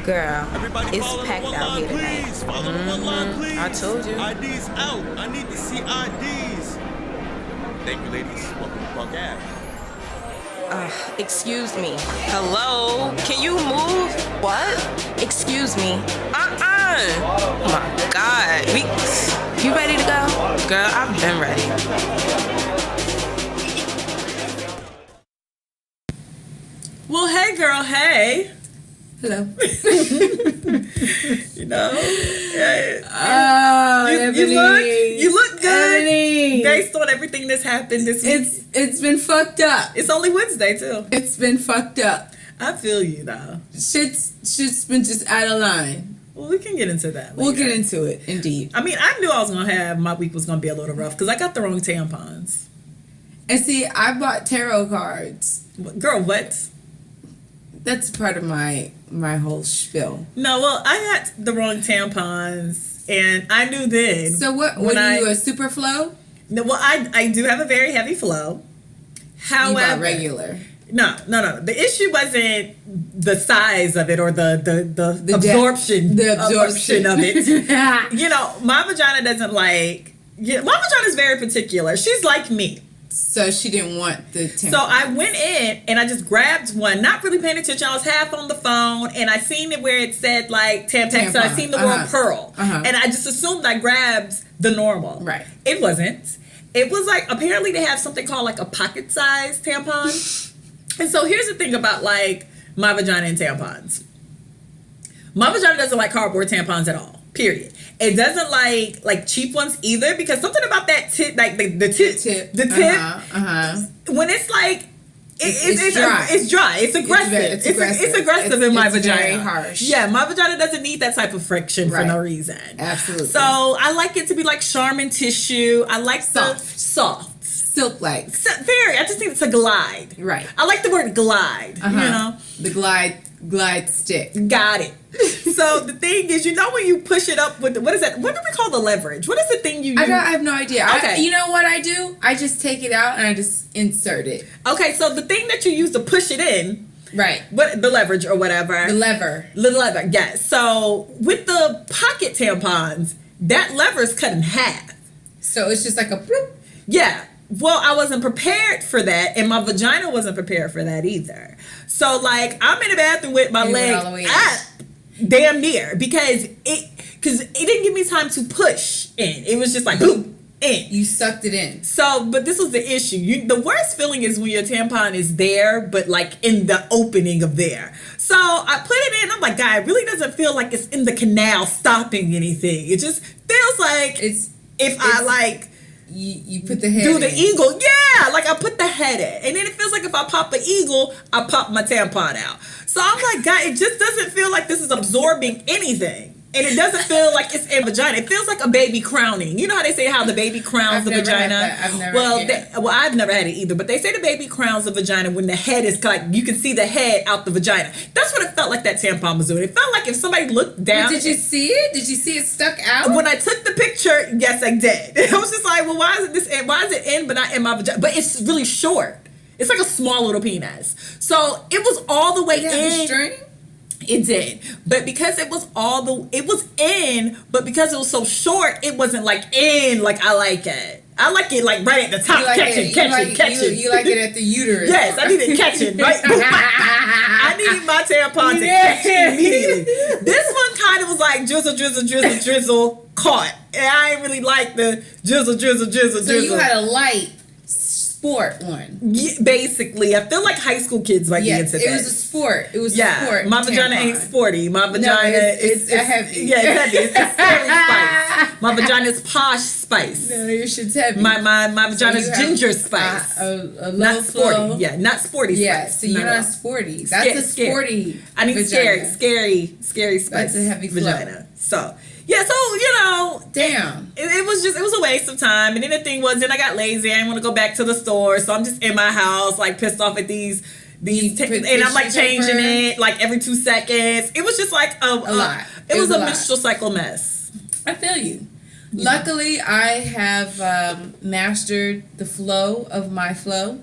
Girl, Everybody it's follow packed the one out line, here tonight. please. Follow the one line, please. I told you. IDs out. I need to see IDs. Thank you, ladies. Welcome to Park Ave. Excuse me. Hello? Can you move? What? Excuse me. Oh my God. You ready to go? Girl, I've been ready. Well, hey, girl, hey. Hello. You know? You look good. Ebony. Based on everything that's happened this week. It's been fucked up. It's only Wednesday, too. It's been fucked up. I feel you, though. Shit's been just out of line. Well, we can get into that later. We'll get into it, indeed. I mean, I knew I was going to have, my week was going to be a little rough because I got the wrong tampons. And see, I bought tarot cards. Girl, what? That's part of my whole spiel. No, well, I got the wrong tampons, and I knew then. So what are you, a super flow? No, well, I do have a very heavy flow. However, You got regular. No. The issue wasn't the size of it or the absorption. The absorption of it. You know, my vagina doesn't like. Yeah, my vagina is very particular. She's like me. So she didn't want the tampon. So I went in and I just grabbed one, not really paying attention. I was half on the phone and I seen it where it said like tampon. So I seen the word pearl. And I just assumed I grabbed the normal. Right. It wasn't. It was like, apparently they have something called like a pocket size tampon. And so here's the thing about like my vagina and tampons. My vagina doesn't like cardboard tampons at all. Period. It doesn't like cheap ones either because something about that tip, like the tip. When it's like it's dry. It's dry. It's aggressive. It's aggressive in my vagina. Very harsh. Yeah, my vagina doesn't need that type of friction for no reason. Absolutely. So I like it to be like Charmin tissue. I like soft. Silk-like. Very. I just need it to glide. Right. I like the word glide. You know, the glide stick. Got it. So the thing is, you know, when you push it up with what is that? What do we call the leverage? What is the thing you use? I have no idea. Okay. You know what I do? I just take it out and I just insert it. Okay, so the thing that you use to push it in, right? What the leverage or whatever? The lever. Yes. So with the pocket tampons, that lever's cut in half. So it's just like a bloop. Yeah. Well, I wasn't prepared for that, and my vagina wasn't prepared for that either. So, like, I'm in the bathroom with my leg up, damn near, because it didn't give me time to push in. It was just like boom in. You sucked it in. So, but this was the issue. The worst feeling is when your tampon is there, but like in the opening of there. So I put it in. I'm like, God, it really doesn't feel like it's in the canal stopping anything. It just feels like I like. You put the head do in. the eagle. Yeah, like I put the head in. And then it feels like if I pop an eagle, I pop my tampon out. So I'm like, God, it just doesn't feel like this is absorbing anything. And it doesn't feel like it's in vagina. It feels like a baby crowning. You know how they say how the baby crowns the vagina? I've never had that. I've never had it either. But they say the baby crowns the vagina when the head is like, you can see the head out the vagina. That's what it felt like that tampon was doing. It felt like if somebody looked down. But did you see it? Did you see it stuck out? When I took the picture, yes, I did. I was just like, well, why is it in but not in my vagina? But it's really short. It's like a small little penis. So it was all the way in. String? It did, but because it was in, but because it was so short, it wasn't like in like I like it. I like it like right at the top, catching. You like it at the uterus. Yes, I need it catching, right? I need my tampon to catch immediately. This one kind of was like drizzle, caught. And I ain't really like the drizzle. So you had a light sport one. Yeah, basically, I feel like high school kids might be into that. It was a sport. It was a sport. My vagina ain't sporty. My vagina it's heavy. Yeah, it's heavy. It's scary spice. My vagina is posh spice. No, your shit's heavy. My vagina is ginger spice. A not sporty. flow. Yeah, not sporty spice. Yeah, so you're not sporty. That's a sporty. I need vagina. scary spice. That's a heavy vagina. So. Yeah, so, you know. Damn. It was a waste of time. And then the thing was, then I got lazy. I didn't want to go back to the store. So I'm just in my house, like, pissed off at these and I'm, like, changing it, like, every 2 seconds. It was just, like, a lot. It was a menstrual cycle mess. I feel you. Yeah. Luckily, I have mastered the flow of my flow.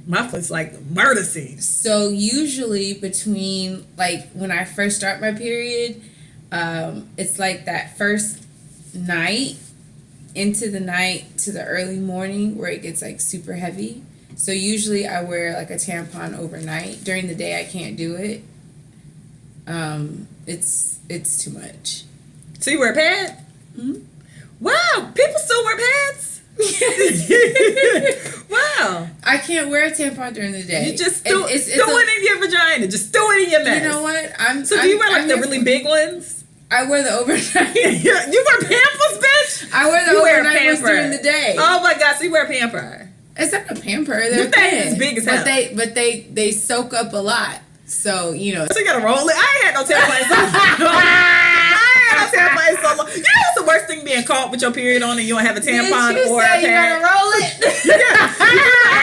My foot's like murder scene. So usually between like when I first start my period, it's like that first night into the night to the early morning where it gets like super heavy. So usually I wear like a tampon overnight. During the day I can't do it. It's too much. So you wear a pad? Mm-hmm. Wow, people still wear pads? Wow. I can't wear a tampon during the day. You just throw it in your vagina. Just throw it in your mess. You know what? Do you wear like the really big ones? I wear the overnight. You wear Pampers, bitch? I wear the overnight ones during the day. Oh my God, so you wear a pamper. It's not a pamper. They're Your thing is big as hell. But they soak up a lot. So, you know. So you gotta roll it. I ain't had no tampons. You know what's the worst thing, being caught with your period on and you don't have a tampon or a pad? You gotta roll it. I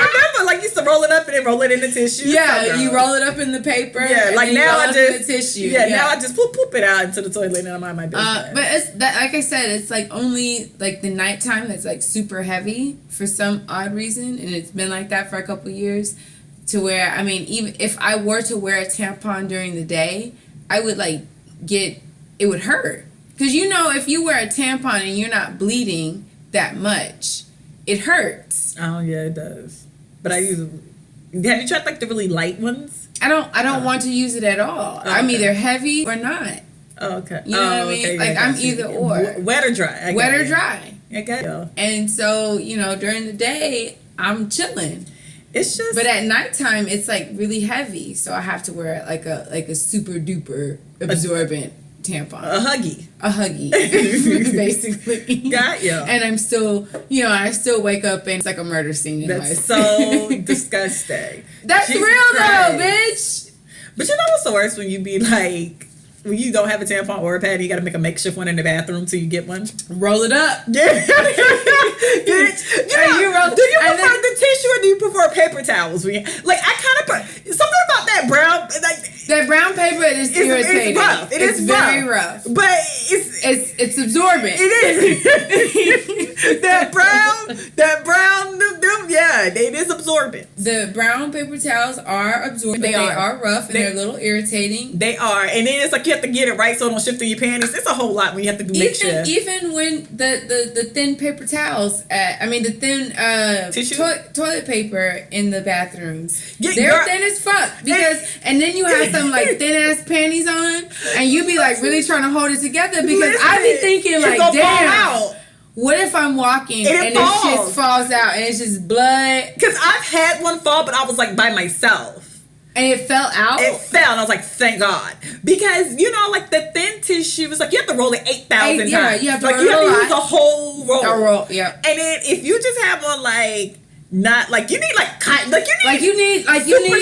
remember, like, you used to roll it up and then roll it in the tissue. Yeah, you roll it up in the paper. Yeah, like now I just tissue. Now I just poop it out into the toilet and I mind my business. But it's that, like I said, it's like only like the nighttime that's like super heavy for some odd reason, and it's been like that for a couple years. To where, I mean, even if I were to wear a tampon during the day, I would it would hurt. Because, you know, if you wear a tampon and you're not bleeding that much, it hurts. Oh, yeah, it does. But have you tried like the really light ones? I don't want to use it at all. Oh, I'm either heavy or not. Oh, okay. You know what I mean? Okay, like, I'm either or. Wet or dry. Wet or dry. I got you. And so, you know, during the day, I'm chilling. It's just... But at nighttime, it's like really heavy. So I have to wear like a super duper absorbent tampon. A huggy. Basically. Got you. And I'm still, you know, I still wake up and it's like a murder scene in my That's so disgusting. That's Jesus real Christ. though, bitch. But you know what's the worst? When you be like, when you don't have a tampon or a pad, you gotta make a makeshift one in the bathroom till you get one. Roll it up. Yeah. Bitch. Do you prefer the tissue or do you prefer paper towels? Like, I kind of something about that brown, that brown paper is irritating. It's rough. It's very rough. But it's absorbent. It is. that brown, yeah, it is absorbent. The brown paper towels are absorbent. They are rough and they're a little irritating. They are, and then it's like you have to get it right so it don't shift in your panties. It's a whole lot when you have to do makeshift. Even when the thin paper towels, the thin toilet paper in the bathrooms, they're thin as fuck. And then you have some like thin ass panties on, and you be like really trying to hold it together because I be thinking like, damn. What if I'm walking and it just falls out and it's just blood? Because I've had one fall, but I was like by myself. And it fell out? It fell, and I was like, thank God. Because, you know, like the thin tissue, it's like you have to roll it 8,000 times. Yeah, you have to roll it. You have to use a whole roll. A roll, yeah. And then if you just have one like, not like you need like cotton, you need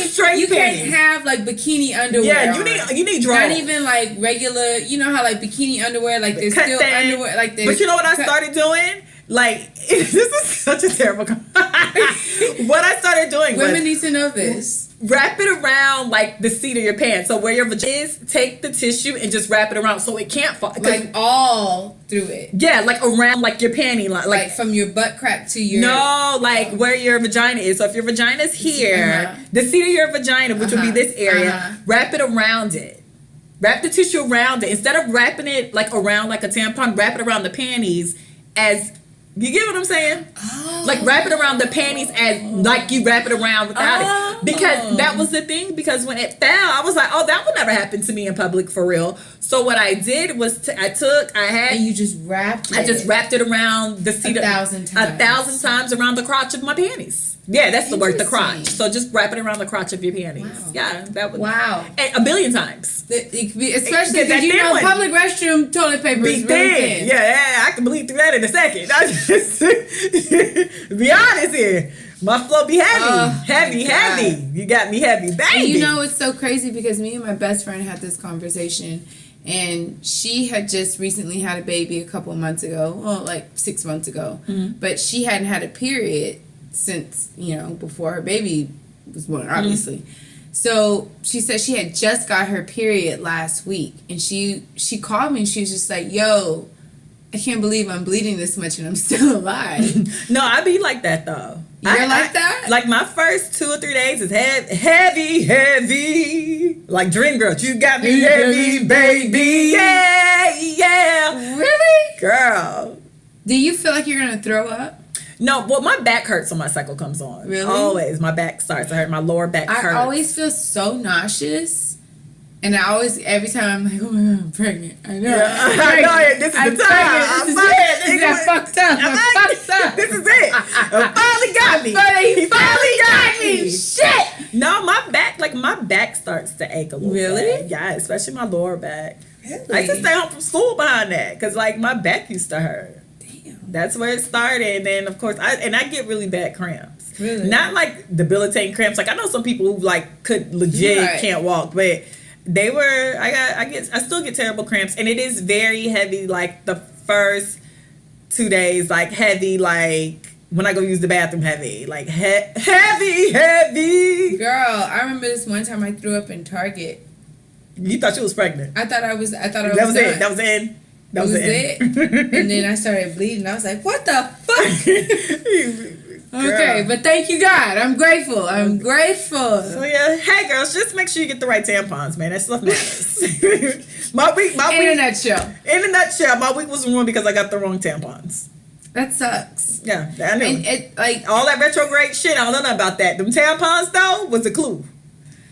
straight you panties. can't have like bikini underwear. Yeah, you need drawers. Not even like regular, you know how like bikini underwear, like there's still underwear, like there's. But you know what I started doing? Like, this is such a terrible. What I started doing was, women need to know this. Wrap it around like the seat of your pants. So where your vagina is, take the tissue and just wrap it around so it can't fall. Like all through it. Yeah, like around like your panty line. Like from your butt crack to your... No, like where your vagina is. So if your vagina's here, the seat of your vagina, which would be this area, wrap it around it. Wrap the tissue around it. Instead of wrapping it like around like a tampon, wrap it around the panties as... You get what I'm saying? Oh. Like wrap it around the panties as like you wrap it around without it. Because that was the thing. Because when it fell, I was like, oh, that would never happen to me in public for real. So what I did was and you just wrapped it. I just wrapped it around the seat 1,000 times. 1,000 times around the crotch of my panties. Yeah, that's the word, the crotch. So just wrap it around the crotch of your panties. Wow. Yeah, that would. Wow. And 1 billion times. It could be, especially because you know public restroom toilet paper is really thin. Yeah, I can bleed through that in a second. I just be honest here. My flow be heavy. You got me heavy, baby. And you know it's so crazy because me and my best friend had this conversation, and she had just recently had a baby a couple of months ago, well, like 6 months ago, but she hadn't had a period since, you know, before her baby was born, obviously. So she said she had just got her period last week, and she called me and she was just like, yo, I can't believe I'm bleeding this much and I'm still alive. No, I be like that though. You're like that? Like my first 2 or 3 days is heavy. Like Dream Girl, you got me heavy, baby. Yeah. Really? Girl. Do you feel like you're going to throw up? No, well, my back hurts when my cycle comes on. Really? Always. My back starts to hurt. My lower back hurts. I always feel so nauseous. And I always, every time I'm like, oh my God, I'm pregnant. I know. Yeah, I know it. This is the time. This is it. I fucked up. This is it. Finally got me. He finally got me. Shit. No, my back starts to ache a little Really? bit. Yeah, especially my lower back. Really? I used to stay home from school behind that because like my back used to hurt. Damn. That's where it started. And then of course I get really bad cramps. Really? Not like debilitating cramps. Like I know some people who like could legit can't walk, but they were I still get terrible cramps, and it is very heavy. Like the first 2 days, like heavy, like when I go use the bathroom, heavy, like heavy. Girl, I remember this one time I threw up in Target. You thought you was pregnant? I thought I was That was done. it. That was in. That was it. And then I started bleeding. I was like, what the fuck? Okay, but thank you, God. I'm grateful. So yeah, hey girls, just make sure you get the right tampons, man. That stuff matters. my week. In a nutshell, my week was ruined because I got the wrong tampons. that sucks. Yeah, I knew. And it like All that retrograde shit, I don't know nothing about that. Them tampons though was a clue.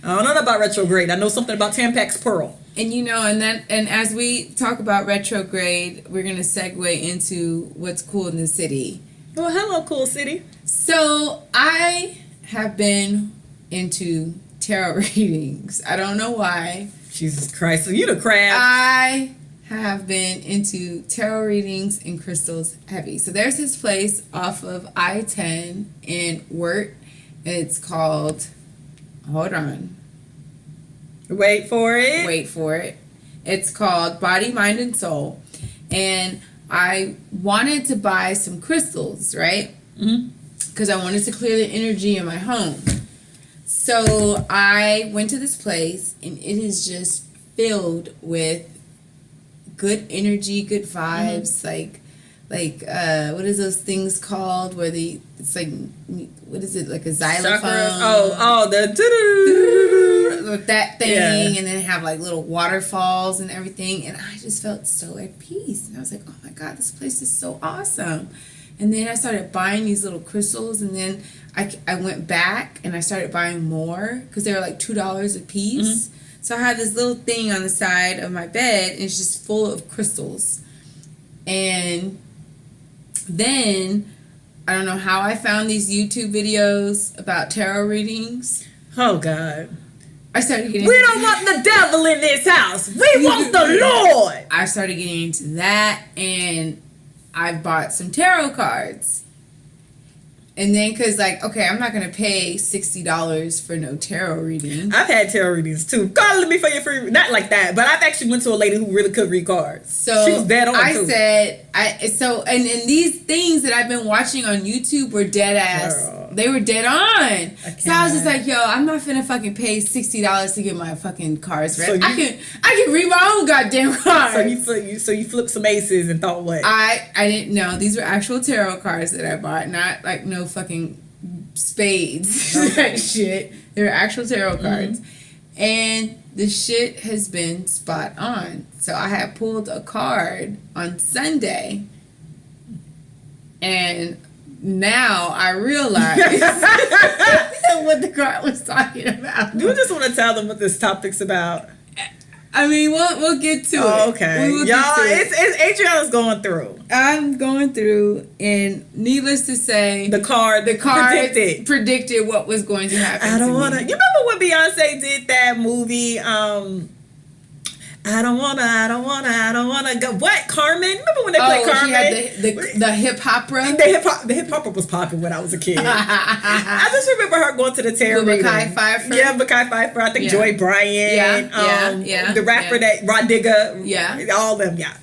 I don't know nothing about retrograde. I know something about Tampax Pearl. and and as we talk about retrograde, we're gonna segue into what's cool in the city. Well, hello, cool city. So I have been into tarot readings. I don't know why. Jesus Christ, so you the crab. I have been into tarot readings and crystals heavy. So there's this place off of I-10 in Wirt. It's called, hold on. Wait for it. It's called Body, Mind, and Soul. And I wanted to buy some crystals, right? Because I wanted to clear the energy in my home. So I went to this place, and it is just filled with good energy, good vibes. Like what is those things called? Where it's like, what is it? Like a xylophone. Oh, the with that thing, Yeah. and then have like little waterfalls and everything. And I just felt so at peace. And I was like, oh my God, this place is so awesome. And then I started buying these little crystals, and then I went back and I started buying more because they were like $2 a piece. So I had this little thing on the side of my bed, and it's just full of crystals. And then I don't know how I found these YouTube videos about tarot readings. Oh God. I started getting. We don't want the devil in this house. We want the Lord. I started getting into that, and I bought some tarot cards. And then, because, like, okay, I'm not going to pay $60 for no tarot reading. I've had tarot readings, too. Call me for your free... Not like that, but I've actually went to a lady who really could read cards. So, she was dead on, I too. And these things that I've been watching on YouTube were dead ass. Girl. They were dead on. So I was just can't. like, yo, I'm not finna fucking pay $60 to get my fucking cards read. So I can read my own goddamn cards. So you flipped some aces and thought what? I didn't know. These were actual tarot cards that I bought, not like no fucking spades. That shit. They were actual tarot cards. And the shit has been spot on. So I had pulled a card on Sunday, and now I realize what the card was talking about. You just want to tell them what this topic's about. I mean, we'll get to it. Okay. We will Y'all, get to it. it's Adrianna's going through. I'm going through, and needless to say, The card predicted what was going to happen. I don't to want to. me. You remember when Beyonce did that movie? I don't wanna go. What, Carmen? Remember when they played Carmen? She had the hip opera. The hip hop was popping when I was a kid. I just remember her going to the tarot With reading. Mekhi Phifer? Yeah, Mekhi Phifer. I think Yeah. Joy Bryant. Yeah. The rapper that Rod Digger. Yeah. All them. Yeah.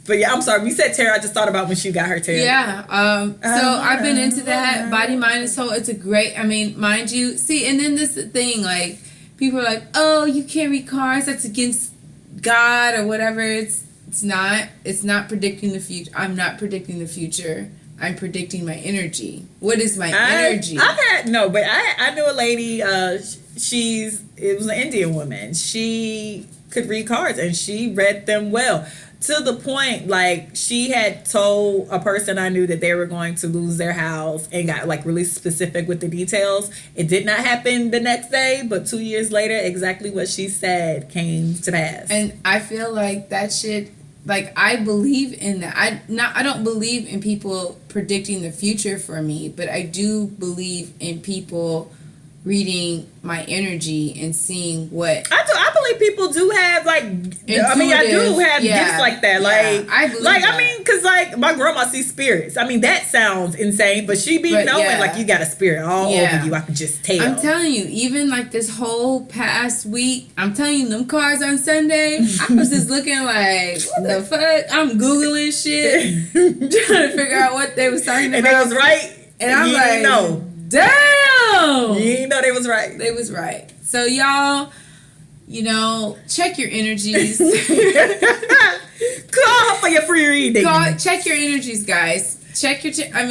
But yeah, I'm sorry. We said tarot. I just thought about when she got her tarot. Yeah. So I've been into that. Body, mind, and soul. It's a great. I mean, mind you. See, and then this thing, like, people are like, oh, you can't read cards. That's against God or whatever. It's not predicting the future. I'm not predicting the future. I'm predicting my energy. What is my energy? I knew a lady, it was an Indian woman. She could read cards and she read them well. To the point, like, she had told a person I knew that they were going to lose their house and got, like, really specific with the details. It did not happen the next day, but 2 years later, exactly what she said came to pass. And I feel like that shit, like, I believe in that. I don't believe in people predicting the future for me, but I do believe in people reading my energy and seeing what I believe people do have, like, I do have gifts like that. Like, I believe that. Because, like, my grandma sees spirits. I mean, that sounds insane, but she be knowing, like, you got a spirit all over you. I can just tell. I'm telling you, even, like, this whole past week, I'm telling you, them cards on Sunday, I was just looking like, what the fuck? I'm Googling shit, trying to figure out what they was talking about. And they was right. And I'm like, no. Damn! You didn't know they was right. They was right. So, y'all, check your energies. Call for your free reading. Check your energies, guys. Check your... I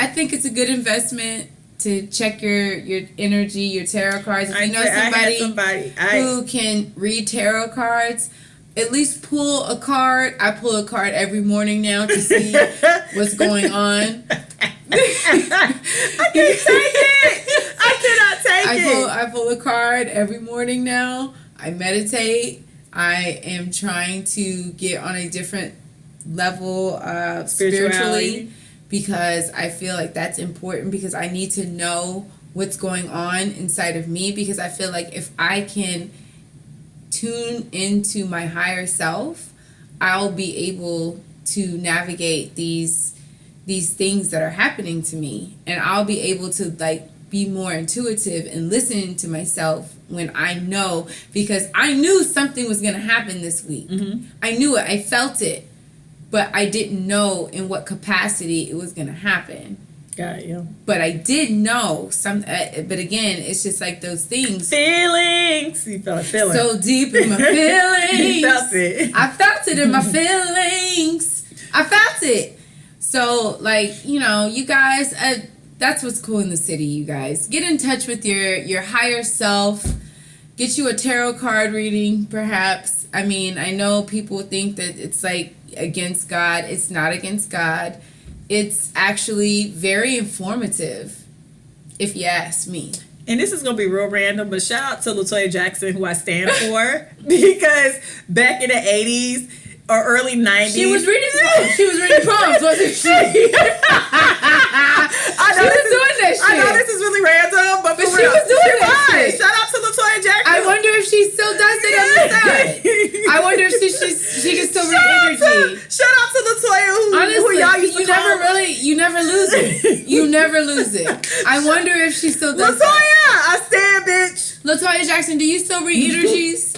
think it's a good investment to check your energy, your tarot cards. If you know somebody who can read tarot cards, at least pull a card. I pull a card every morning now to see what's going on. I can't take it. I cannot take it. I pull a card every morning now. I meditate. I am trying to get on a different level spiritually because I feel like that's important because I need to know what's going on inside of me because I feel like if I can tune into my higher self, I'll be able to navigate these things that are happening to me, and I'll be able to like be more intuitive and listening to myself when I know, because I knew something was going to happen this week. Mm-hmm. I knew it. I felt it, but I didn't know in what capacity it was going to happen. Got you. But I did know some. But again, it's just like those things. Feelings. You felt a feeling. So deep in my feelings. You felt it. I felt it in my feelings. I felt it. So, like, you guys, that's what's cool in the city, you guys. Get in touch with your higher self. Get you a tarot card reading, perhaps. I mean, I know people think that it's, like, against God. It's not against God. It's actually very informative, if you ask me. And this is going to be real random, but shout out to LaToya Jackson, who I stand for, because back in the 80s, or early 90s. She was reading poems, wasn't she? I know this is really random, but she was doing that shit. Shout out to LaToya Jackson. I wonder if she still does it on the side. I wonder if she can still read energy. Shout out to LaToya, who y'all used to call. You never lose it. You never lose it. I wonder if she still does LaToya, I stand, bitch. LaToya Jackson, do you still read energies?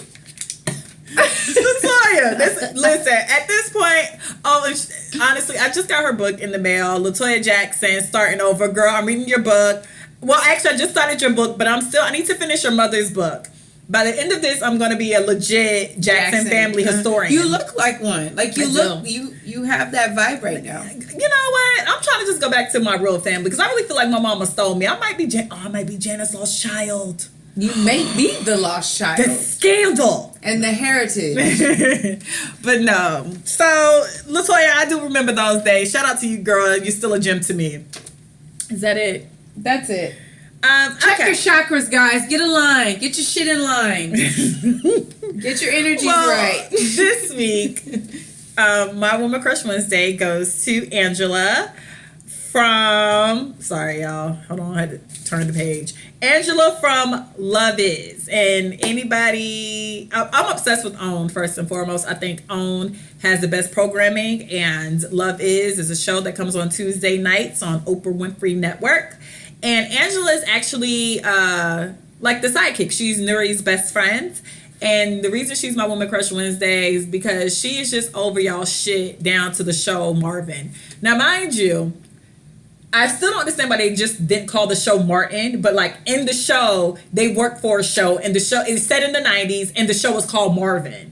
LaToya, listen, at this point, honestly, I just got her book in the mail. LaToya Jackson, Starting Over. Girl, I'm reading your book. Well, actually, I just started your book, but I need to finish your mother's book. By the end of this, I'm going to be a legit Jackson family historian. You look like one. Like, you have that vibe right now. You know what? I'm trying to just go back to my real family, because I really feel like my mama stole me. I might be Janice's lost child. You may be the lost child. The scandal. And the heritage. But no. So, LaToya, I do remember those days. Shout out to you, girl. You're still a gem to me. Is that it? That's it. Check your chakras, guys. Get a line. Get your shit in line. Get your energies right. This week, my Woman Crush Wednesday goes to Angela from... Sorry, y'all. Hold on. I had to turn the page. Angela from Love Is. And anybody... I'm obsessed with OWN, first and foremost. I think OWN has the best programming. And Love Is a show that comes on Tuesday nights on Oprah Winfrey Network. And Angela is actually like the sidekick. She's Nuri's best friend. And the reason she's my Woman Crush Wednesday is because she is just over y'all shit down to the show Marvin. Now, mind you, I still don't understand why they just didn't call the show Martin. But like in the show, they work for a show. And the show is set in the 90s. And the show was called Marvin.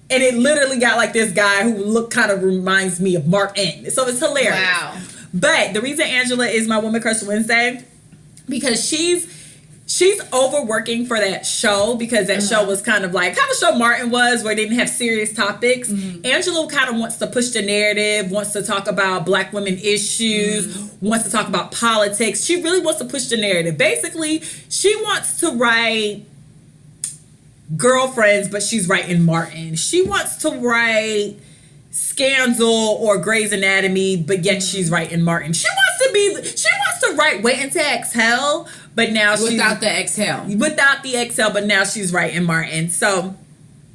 and it literally got like this guy who kind of reminds me of Mark N. So it's hilarious. Wow. But the reason Angela is my Woman Crush Wednesday, because she's overworking for that show, because that show was kind of like how the show Martin was, where they didn't have serious topics. Angela kind of wants to push the narrative, wants to talk about Black women issues, wants to talk about politics. She really wants to push the narrative. Basically, she wants to write Girlfriends, but she's writing Martin. She wants to write Scandal or Grey's Anatomy, but yet she's writing Martin. She wants to write Waiting to Exhale, but now she's Without the exhale, but now she's writing Martin. So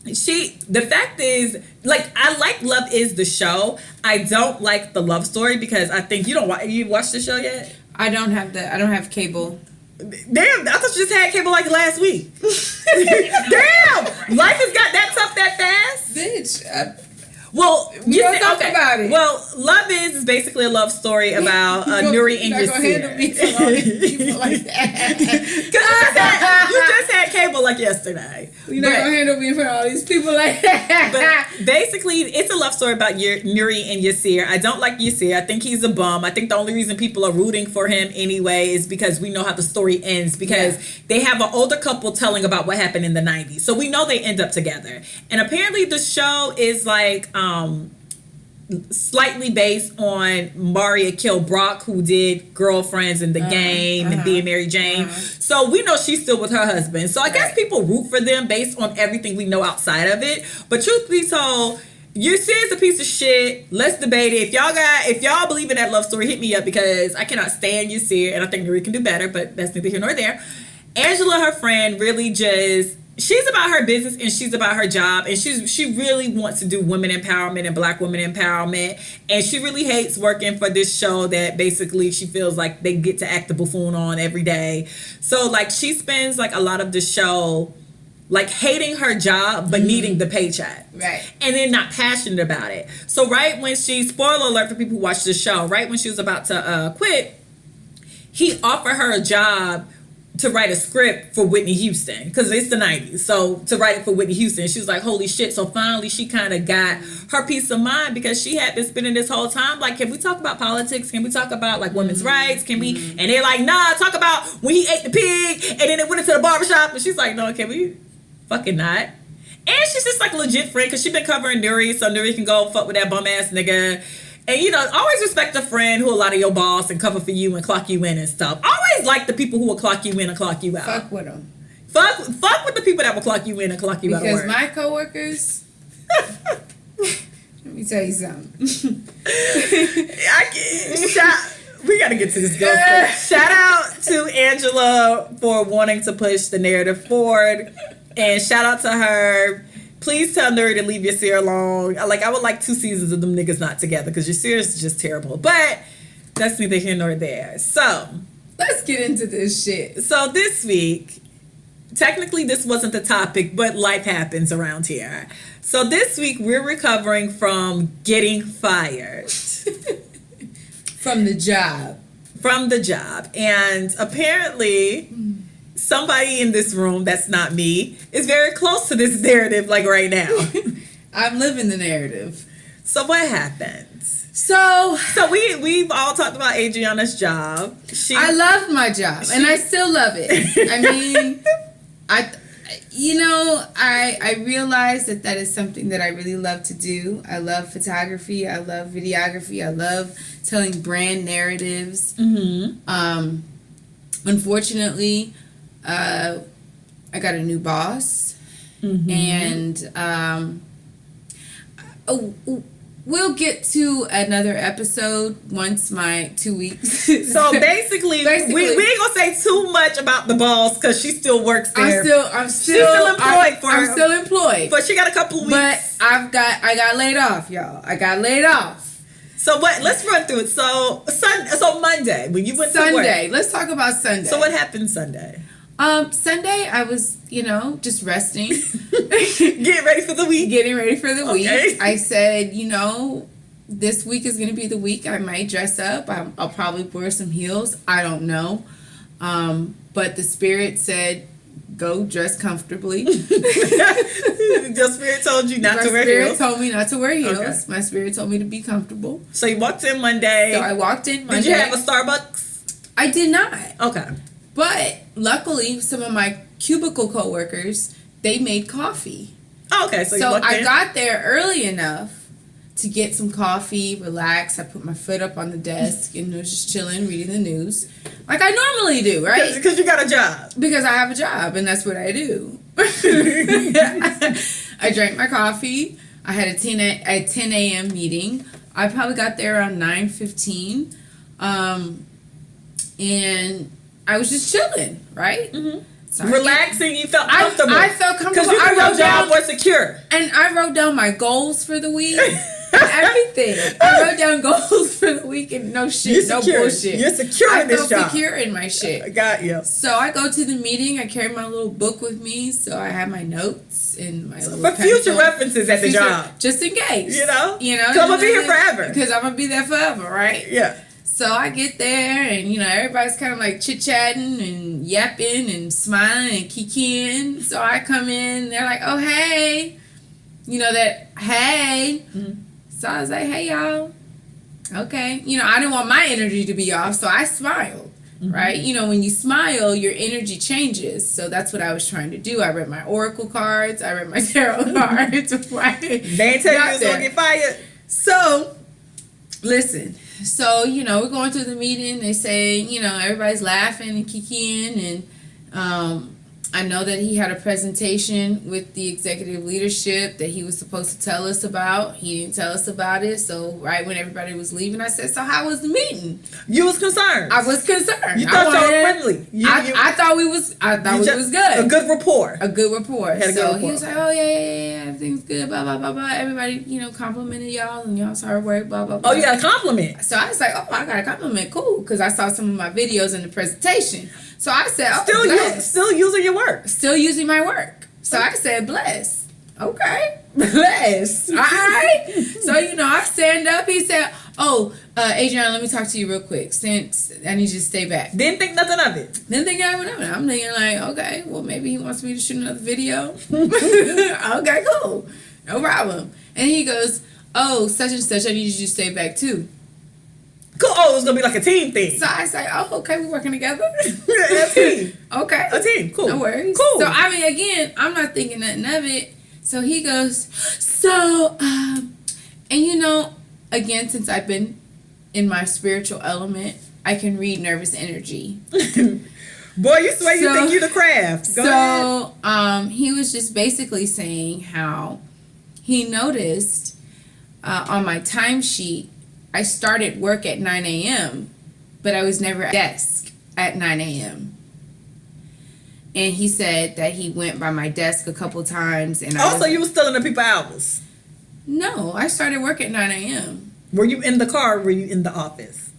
the fact is, like, I like Love Is the Show. I don't like the love story, because I think you watched the show yet? I don't have cable. Damn, I thought you just had cable like last week. Damn, life has got that tough that fast, Bitch. Well, We don't talk about it. Well, Love is basically a love story about Nuri and Yasir. People like that. Because you just had cable like yesterday. You're not gonna handle me in front of all these people like that. But basically, it's a love story about Nuri and Yasir. I don't like Yasir. I think he's a bum. I think the only reason people are rooting for him anyway is because we know how the story ends, because they have an older couple telling about what happened in the 90s. So we know they end up together. And apparently the show is like slightly based on Maria Kill Brock, who did Girlfriends and The Game and Being Mary Jane. So we know she's still with her husband. So I guess people root for them based on everything we know outside of it. But truth be told, Yasir's a piece of shit. Let's debate it. If y'all believe in that love story, hit me up, because I cannot stand Yasir, and I think Nuri can do better, but that's neither here nor there. Angela, her friend, really just, she's about her business and she's about her job, and she really wants to do women empowerment and Black women empowerment, and she really hates working for this show that basically she feels like they get to act the buffoon on every day. So like she spends like a lot of the show like hating her job but needing the paycheck, Right. and then not passionate about it. So right when spoiler alert for people who watch the show, right when she was about to quit, he offered her a job to write a script for Whitney Houston, because it's the 90s. So to write it for Whitney Houston, she was like, holy shit. So finally she kind of got her peace of mind, because she had been spending this whole time like, can we talk about politics? Can we talk about like women's rights? Can we? And they're like, nah, talk about when he ate the pig and then it went into the barbershop. And she's like, no, can we fucking not? And she's just like a legit friend, because she's been covering Nuri, so Nuri can go fuck with that bum ass nigga. And, you know, always respect a friend who will lie to your boss and cover for you and clock you in and stuff. Always like the people who will clock you in and clock you out. Fuck with them. Fuck with the people that will clock you in and clock you out of Because work. my coworkers, let me tell you something. We got to get to this ghost. Shout out to Angela for wanting to push the narrative forward. And shout out to her. Please tell Nuri to leave Yasir alone. I would like 2 seasons of them niggas not together, because Yasir is just terrible. But that's neither here nor there. So Let's get into this shit. So this week, technically this wasn't the topic, but life happens around here. So this week we're recovering from getting fired. From the job. From the job. And apparently somebody in this room that's not me is very close to this narrative like right now. I'm living the narrative. So what happened? So we've all talked about Adrianna's job. I loved my job, and I still love it. I mean, I realized that is something that I really love to do. I love photography. I love videography. I love telling brand narratives. Mm-hmm. Unfortunately, I got a new boss, and we'll get to another episode once my 2 weeks. So basically, we ain't gonna say too much about the boss, because she still works there. She's still employed. I'm still employed, but she got a couple of weeks. But I got laid off, y'all. I got laid off. So what? Let's run through it. So Monday, when you went to work. Sunday. Let's talk about Sunday. So what happened Sunday? Sunday I was, just resting. Getting ready for the week. week. I said, this week is going to be the week I might dress up. I'll probably wear some heels. I don't know. But the spirit said, go dress comfortably. Your spirit told you not to wear heels. My spirit told me not to wear heels. Okay. My spirit told me to be comfortable. So you walked in Monday. So I walked in Monday. Did you have a Starbucks? I did not. Okay. But luckily, some of my cubicle coworkers, they made coffee. Oh, okay. So you walked I in. got there early enough to get some coffee, relax. I put my foot up on the desk and was just chilling, reading the news. Like I normally do, right? Because you got a job. Because I have a job and that's what I do. I drank my coffee. I had a 10 a.m. meeting. I probably got there around 9:15. And I was just chilling, right? Mm-hmm. So Relaxing, you felt comfortable. I felt comfortable. Because you knew your job was secure. And I wrote down my goals for the week. Everything. I wrote down goals for the week and no shit, no bullshit. You're secure in this job. I felt secure in my shit. I got you. So I go to the meeting. I carry my little book with me. So I have my notes and my little For future pencil. references at the job. Just in case. You know? You know? Because I'm going to be here forever. Because I'm going to be there forever, right? Yeah. So I get there and, you know, everybody's kind of like chit-chatting and yapping and smiling and kikiing. So I come in, they're like, oh, hey. You know that, hey. Mm-hmm. So I was like, hey, y'all. Okay. You know, I didn't want my energy to be off, so I smiled, right? You know, when you smile, your energy changes. So that's what I was trying to do. I read my oracle cards. I read my tarot cards. Right? They ain't tell you you was going to get fired. So, listen. So, you know, we're going through the meeting. They say, you know, everybody's laughing and kikiing. And I know that he had a presentation with the executive leadership that he was supposed to tell us about. He didn't tell us about it. So, right when everybody was leaving, I said, so how was the meeting? You was concerned. I was concerned. You thought y'all were friendly. I thought we was good. A good rapport. A good rapport. Had a good So rapport. he was like, oh, yeah, everything's good, blah, blah, blah, blah. Everybody, you know, complimented y'all and y'all's hard work, blah, blah, blah. Oh, you got a compliment. So I was like, oh, I got a compliment. Cool. Because I saw some of my videos in the presentation. So I said, oh, Still using your work. Still using my work. So I said, bless. Okay. Bless. All right. So, you know, I stand up. He said, oh, Adrianna, let me talk to you real quick. Since I need you to stay back. Didn't think nothing of it. Didn't think I would have it. I'm thinking like, okay, well, maybe he wants me to shoot another video. Okay, cool. No problem. And he goes, oh, such and such, I need you to stay back too. Cool. Oh, it was going to be like a team thing. So I was like, oh, okay, we're working together. A team. Okay. A team. Cool. No worries. Cool. So, I mean, again, I'm not thinking nothing of it. So he goes, so, and you know, again, since I've been in my spiritual element, I can read nervous energy. Boy, you swear you think you the craft. Go ahead. He was just basically saying how he noticed on my timesheet, I started work at 9 a.m., but I was never at desk at 9 a.m. And he said that he went by my desk a couple times. And so you was stealing the people hours? No, I started work at 9 a.m. Were you in the car or were you in the office?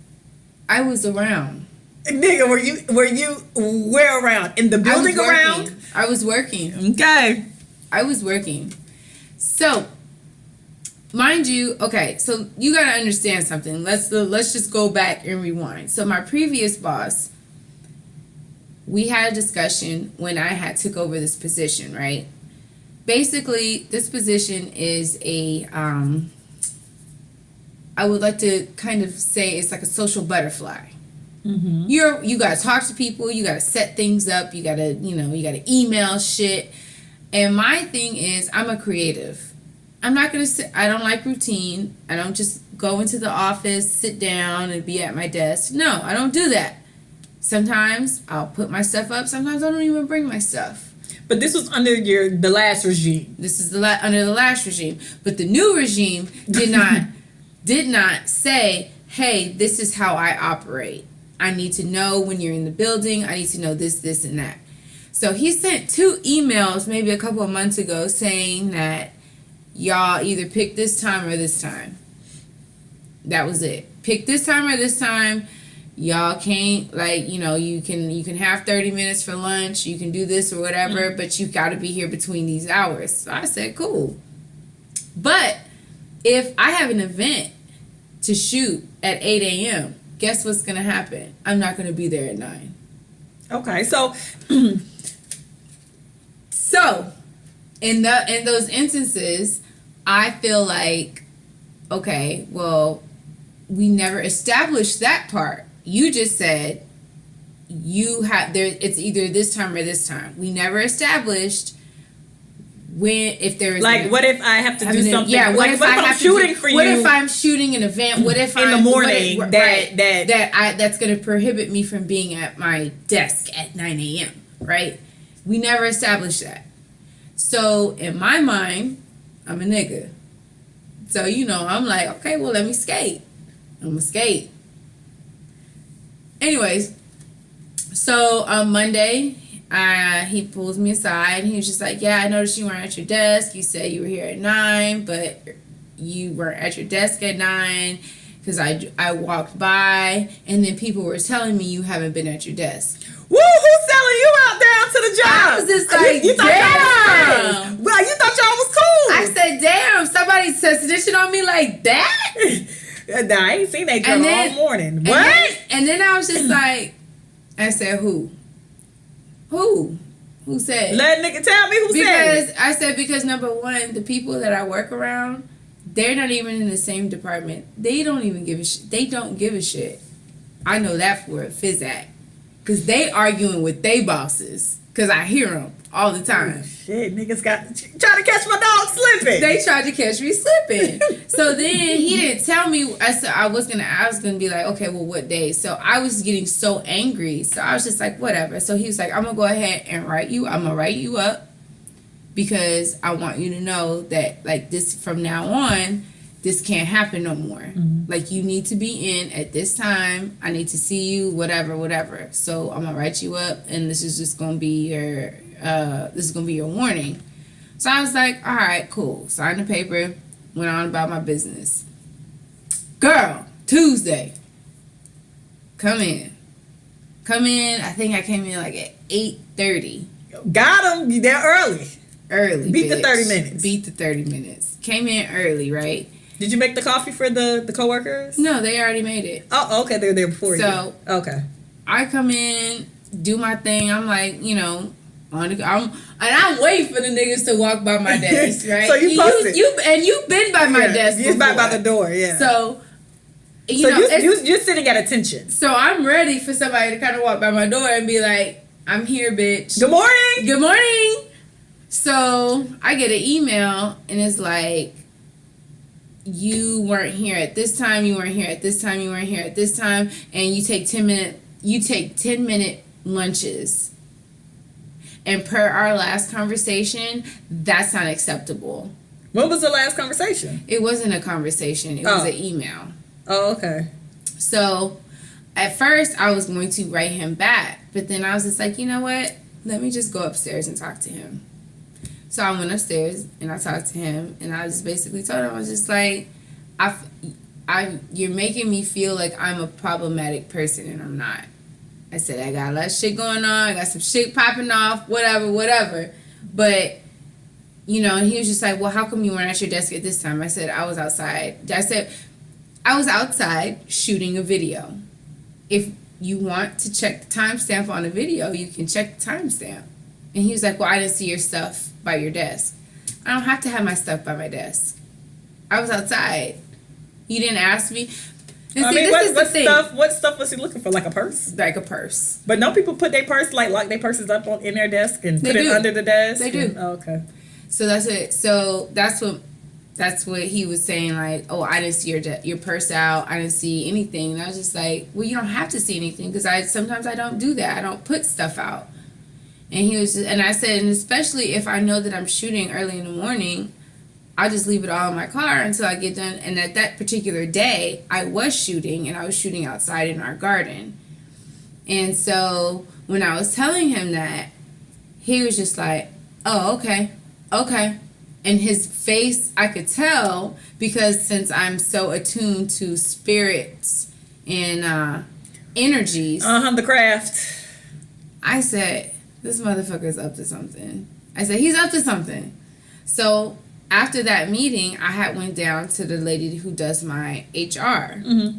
I was around. Nigga, were you where around? In the building around? I was working. Okay. I was working. So, mind you, okay, so you got to understand something. Let's just go back and rewind. So my previous boss, we had a discussion when I had took over this position, right? Basically, this position is a, I would like to kind of say it's like a social butterfly. Mm-hmm. You got to talk to people. You got to set things up. You got to, you got to email shit. And my thing is, I'm a creative. I'm not going to sit, I don't like routine. I don't just go into the office, sit down, and be at my desk. No, I don't do that. Sometimes I'll put my stuff up. Sometimes I don't even bring my stuff. But this was under the last regime. This is under the last regime. But the new regime did not say, hey, this is how I operate. I need to know when you're in the building. I need to know this, and that. So he sent 2 emails maybe a couple of months ago saying that y'all either pick this time or this time. That was it. Pick this time or this time. Y'all can't, you can have 30 minutes for lunch. You can do this or whatever, but you got to be here between these hours. So I said, cool. But if I have an event to shoot at 8 a.m., guess what's going to happen? I'm not going to be there at 9. Okay, so So, in those instances, I feel like, okay, well, we never established that part. You just said it's either this time or this time. We never established if there's like, what if I have to do something? Yeah, what if I'm shooting for you? What if I'm shooting an event? What if in the morning that's going to prohibit me from being at my desk at 9 a.m. Right? We never established that. So in my mind, I'm a nigga. So I'm like, okay, well, let me skate. I'm gonna skate. Anyways, so on Monday, he pulls me aside and he was just like, yeah, I noticed you weren't at your desk. You said you were here at 9, but you weren't at your desk at 9 because I walked by and then people were telling me you haven't been at your desk. Woo, who's selling you out down to the job? I was just like, you thought y'all was well, you thought y'all was cool. I said, damn, somebody said snitching on me like that? Nah, I ain't seen that girl all morning. What? And then I was just like, I said, who? Who said? Let nigga tell me who said it. I said, because number one, the people that I work around, they're not even in the same department. They don't even give a shit. They don't give a shit. I know that for a Fizzac. Because they arguing with they bosses. Because I hear them all the time. Oh, shit, niggas trying to catch my dog slipping. They tried to catch me slipping. So then he didn't tell me. I was gonna be like, okay, well, what day? So I was getting so angry. So I was just like, whatever. So he was like, I'm gonna go ahead and I'm gonna write you up because I want you to know that like this from now on, this can't happen no more. Mm-hmm. Like you need to be in at this time. I need to see you, whatever. So I'm gonna write you up, and this is just gonna be your warning. So I was like, all right, cool. Signed the paper, went on about my business. Girl, Tuesday, come in. I think I came in like at 8:30. Got him. You there early. Beat bitch. the 30 minutes. Came in early, right? Did you make the coffee for the coworkers? No, they already made it. Oh, okay. They were there before you. So, okay. I come in, do my thing. I'm like, I'm waiting for the niggas to walk by my desk, right? So you posted. You've been by my desk You're by the door, yeah. So, you're sitting at attention. So I'm ready for somebody to kind of walk by my door and be like, I'm here, bitch. Good morning. So I get an email and it's like, you weren't here at this time, you weren't here at this time, you weren't here at this time, and you take 10-minute lunches. And per our last conversation, that's not acceptable. When was the last conversation? It wasn't a conversation, it was an email. Oh, okay. So at first I was going to write him back, but then I was just like, you know what? Let me just go upstairs and talk to him. So I went upstairs and I talked to him, and I just basically told him, I was just like, you're making me feel like I'm a problematic person, and I'm not. I said, I got a lot of shit going on, I got some shit popping off, whatever. But, and he was just like, well, how come you weren't at your desk at this time? I said, I was outside. I was outside shooting a video. If you want to check the timestamp on a video, you can check the timestamp. And he was like, well, I didn't see your stuff by your desk. I don't have to have my stuff by my desk. I was outside. You didn't ask me. And what stuff was he looking for? Like a purse? Like a purse. But don't people put their purse, lock their purses up in their desk and put it under the desk? They do. Oh, okay. So that's it. So that's what he was saying, like, oh, I didn't see your purse out. I didn't see anything. And I was just like, well, you don't have to see anything because sometimes I don't do that. I don't put stuff out. And I said, and especially if I know that I'm shooting early in the morning, I just leave it all in my car until I get done. And at that particular day, I was shooting, and I was shooting outside in our garden. And so when I was telling him that, he was just like, oh, okay. And his face, I could tell, because since I'm so attuned to spirits and energies. The craft. I said, this motherfucker's up to something. I said, he's up to something. So after that meeting, I had went down to the lady who does my HR. Mm-hmm.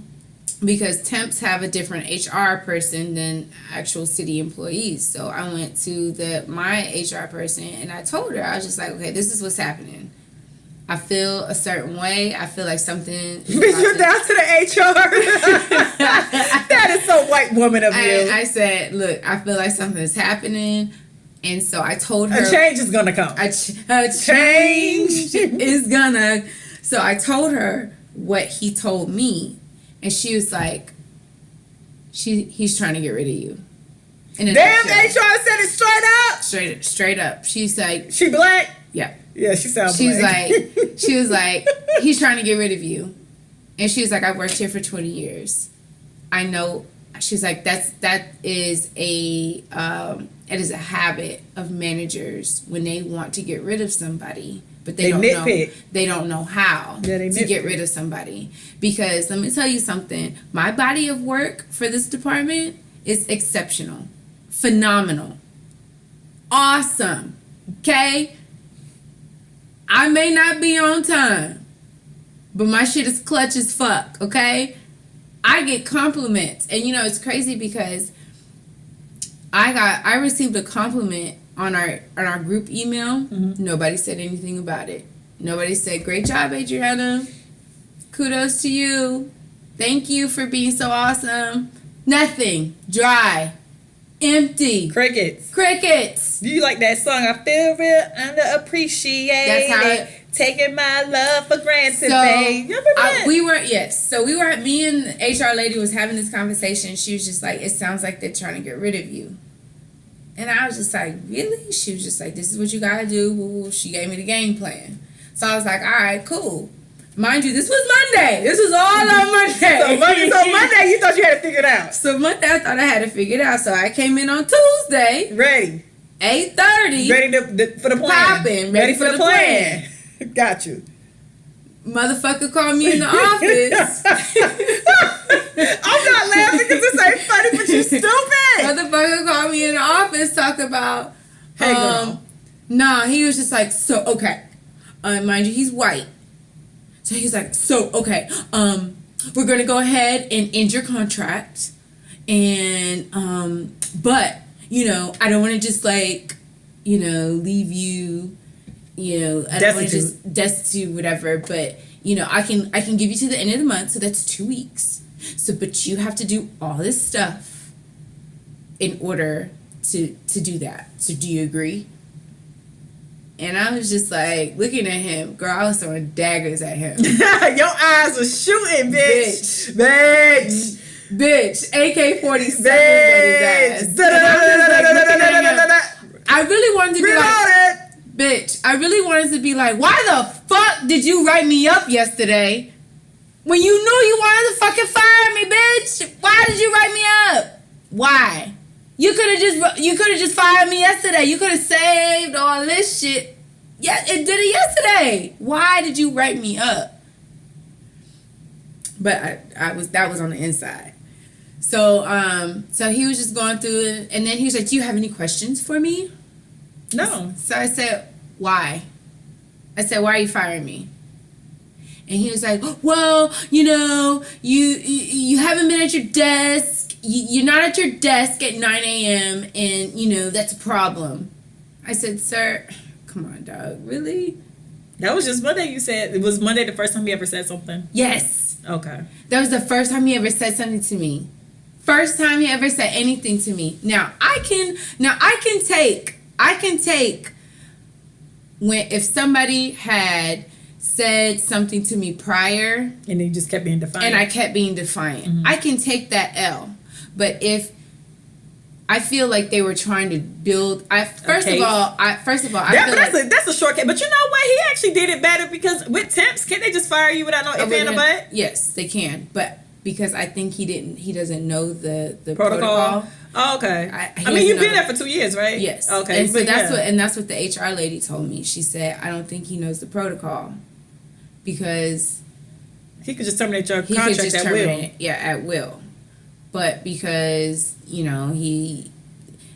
because temps have a different HR person than actual city employees. So I went to my HR person and I told her, I was just like, okay, this is what's happening. I feel a certain way. I feel like something. Bitch, you're down to the HR. That is so white woman of you. I said, look, I feel like something is happening. And so I told her. A change is going to come. A change is gonna. So I told her what he told me. And she was like, he's trying to get rid of you. Damn, HR said it straight up. Straight up. She's like, she black? Yeah. Yeah, she sounds She's black. she was like, he's trying to get rid of you. And she was like, I've worked here for 20 years. I know. She's like, that is a habit of managers when they want to get rid of somebody. But they don't know how to get rid of somebody. Because let me tell you something. My body of work for this department is exceptional. Phenomenal. Awesome. Okay? I may not be on time, but my shit is clutch as fuck, okay? I get compliments. And you know, it's crazy because I received a compliment on our group email. Mm-hmm. Nobody said anything about it. Nobody said, great job, Adrianna. Kudos to you. Thank you for being so awesome. Nothing. Dry. Empty. Crickets. Do you like that song? I feel real underappreciated. That's how taking my love for granted, so, babe. You remember that? So me and the HR lady was having this conversation. She was just like, it sounds like they're trying to get rid of you. And I was just like, really? She was just like, this is what you gotta do. She gave me the game plan. So I was like, all right, cool. Mind you, this was Monday. This was all on Monday. So Monday, you thought you had to figure it out. So Monday, I thought I had to figure it out. So I came in on Tuesday. Ready. 8:30. Ready for the plan. Popping. Ready for the plan. Got you. Motherfucker called me in the office. I'm not laughing because this ain't funny, but you stupid. Motherfucker called me in the office, talked about, hey, girl. Nah, he was just like, so, okay. Mind you, he's white. So he's like, so, okay, we're going to go ahead and end your contract. And, but, you know, I don't want to just like, you know, leave you, you know, I don't want to just destitute, whatever. But, you know, I can give you to the end of the month. So that's 2 weeks. So, but you have to do all this stuff in order to do that. So do you agree? And I was just like looking at him. Girl, I was throwing daggers at him. Your eyes were shooting, bitch. AK-47 I really wanted to be like, bitch, I really wanted to be like, why the fuck did you write me up yesterday when you knew you wanted to fucking fire me, bitch? Why did you write me up? Why? You could have just fired me yesterday. You could have saved all this shit. Yeah, it did it yesterday. Why did you write me up? But that was on the inside. So he was just going through it, and then he was like, "Do you have any questions for me?" No. So I said, "Why?" I said, "Why are you firing me?" And he was like, "Well, you know, you haven't been at your desk. You're not at your desk at 9 a.m. and, you know, that's a problem." I said, "Sir, come on, dog. Really?" That was just Monday you said. It was Monday the first time you ever said something? Yes. Okay. That was the first time he ever said something to me. First time he ever said anything to me. Now, I can take when if somebody had said something to me prior and you just kept being defiant. And I kept being defiant. Mm-hmm. I can take that L. But if I feel like they were trying to build, first of all, I feel like that's a shortcut. But you know what? He actually did it better because with temps, can't they just fire you without no if and a but? Yes, they can. But because I think he doesn't know the protocol. Oh, okay. I mean, you've been there for 2 years, right? Yes. Okay. And so that's what the HR lady told me. She said, I don't think he knows the protocol because he could just terminate your contract at will. Yeah, at will. But because, you know, and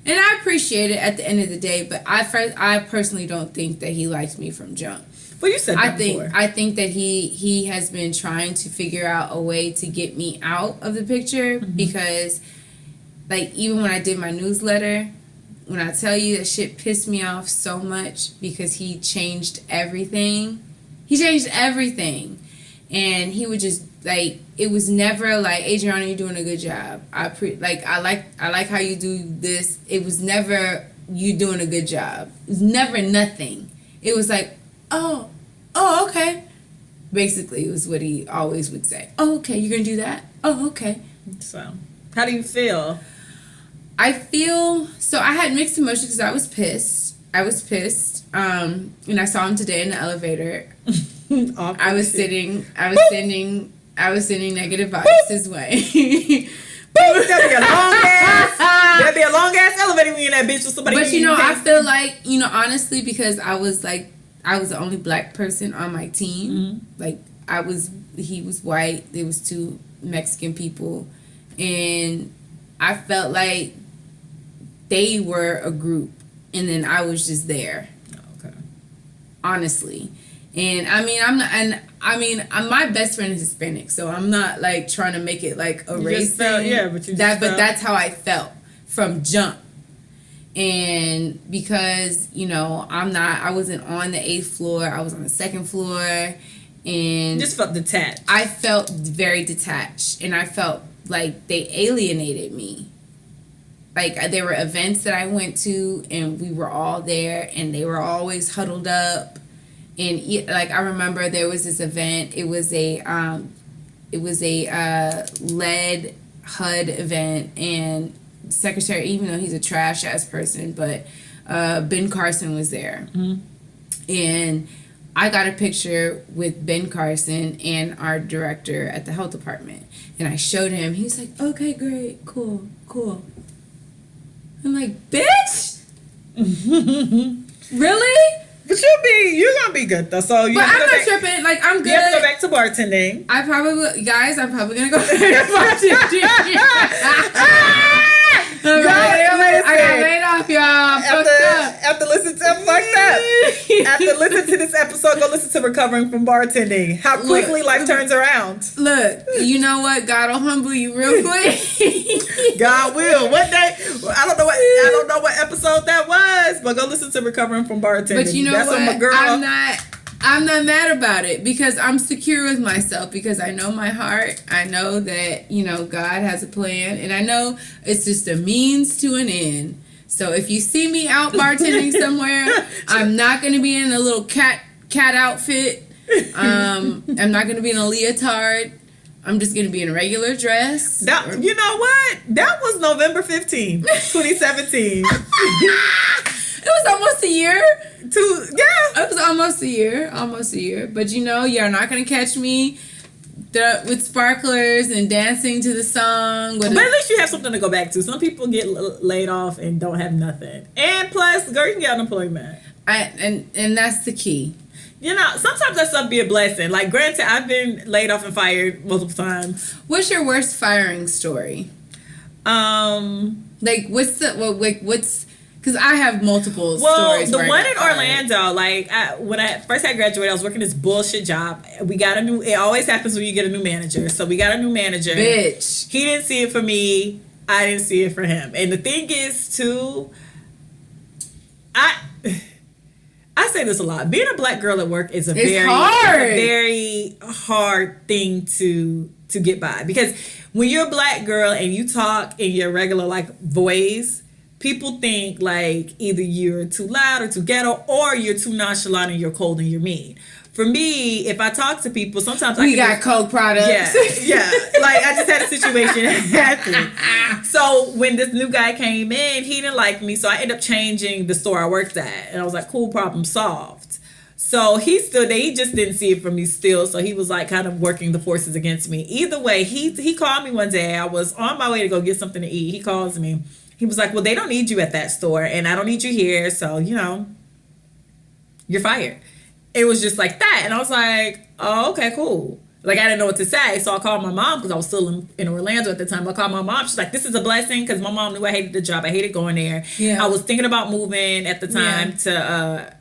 I appreciate it at the end of the day, but I personally don't think that he likes me from jump. Well, you said that before. I think that he has been trying to figure out a way to get me out of the picture because, like, even when I did my newsletter, when I tell you that shit pissed me off so much because he changed everything. He changed everything. And he would just, like, it was never like, Adrianna, you're doing a good job. I like how you do this. It was never you doing a good job. It was never nothing. It was like, oh, okay. Basically, it was what he always would say. Oh, okay, you're going to do that? Oh, okay. So, how do you feel? I had mixed emotions because I was pissed. And I saw him today in the elevator. I was sending negative vibes his way. That'd be a long ass elevator when you're in that bitch with somebody. But I feel like, honestly, because I was the only black person on my team. Like he was white, there was 2 Mexican people, and I felt like they were a group and then I was just there. Okay. Honestly. And my best friend is Hispanic, so I'm not like trying to make it like a race thing. But that's how I felt from jump. And because, I wasn't on the 8th floor, I was on the 2nd floor, and just felt detached. I felt very detached, and I felt like they alienated me. Like, there were events that I went to, and we were all there, and they were always huddled up. And like, I remember there was this event. It was a lead HUD event, and secretary, even though he's a trash ass person, but Ben Carson was there, and I got a picture with Ben Carson and our director at the health department, and I showed him. He was like, "Okay, great, cool." I'm like, "Bitch, really?" But you're gonna be good though. So I'm not tripping. Like, I'm good. You have to go back to bartending. I'm probably gonna go back to bartending. I got laid off, y'all. After listening to this episode, go listen to Recovering from Bartending. How quickly life turns around. Look, you know what? God will humble you real quick. God will. One day, I don't know what episode that was, but go listen to Recovering from Bartending. But you know what? I'm not mad about it because I'm secure with myself, because I know my heart. I know that, God has a plan, and I know it's just a means to an end. So if you see me out bartending somewhere, I'm not going to be in a little cat outfit. I'm not going to be in a leotard. I'm just going to be in a regular dress. You know what? That was November 15th, 2017. It was almost a year. It was almost a year. But you're not going to catch me with sparklers and dancing to the song. But at least you have something to go back to. Some people get laid off and don't have nothing. And plus, girl, you can get unemployment. And that's the key. Sometimes that stuff be a blessing. Like, granted, I've been laid off and fired multiple times. What's your worst firing story? Because I have multiple stories. The one in Orlando, like, when I first had graduated, I was working this bullshit job. It always happens when you get a new manager. So we got a new manager. Bitch. He didn't see it for me. I didn't see it for him. And the thing is, too, I say this a lot. Being a black girl at work is a very hard thing to get by. Because when you're a black girl and you talk in your regular, like, voice, people think, like, either you're too loud or too ghetto, or you're too nonchalant and you're cold and you're mean. For me, if I talk to people, sometimes we got Coke products. Yeah. Like, I just had a situation happen. So when this new guy came in, he didn't like me, so I ended up changing the store I worked at. And I was like, cool, problem solved. So he's still there. He just didn't see it from me still. So he was like kind of working the forces against me. Either way, he called me one day. I was on my way to go get something to eat. He calls me. He was like, well, they don't need you at that store, and I don't need you here, so, you're fired. It was just like that. And I was like, oh, okay, cool. Like, I didn't know what to say, so I called my mom, because I was still in Orlando at the time. I called my mom. She's like, this is a blessing, because my mom knew I hated the job. I hated going there. Yeah. I was thinking about moving at the time to,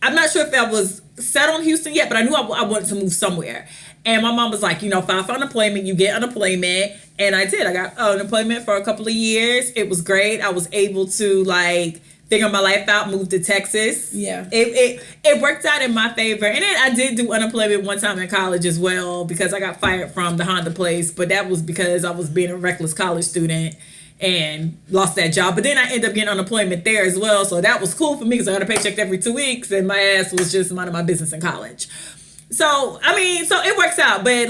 I'm not sure if I was settled in Houston yet, but I knew I wanted to move somewhere. And my mom was like, file for unemployment, you get unemployment. And I did. I got unemployment for a couple of years. It was great. I was able to figure my life out, move to Texas. Yeah. It worked out in my favor. And then I did do unemployment one time in college as well because I got fired from the Honda place. But that was because I was being a reckless college student and lost that job. But then I ended up getting unemployment there as well. So that was cool for me because I got a paycheck every 2 weeks and my ass was just minding my business in college. So, so it works out. But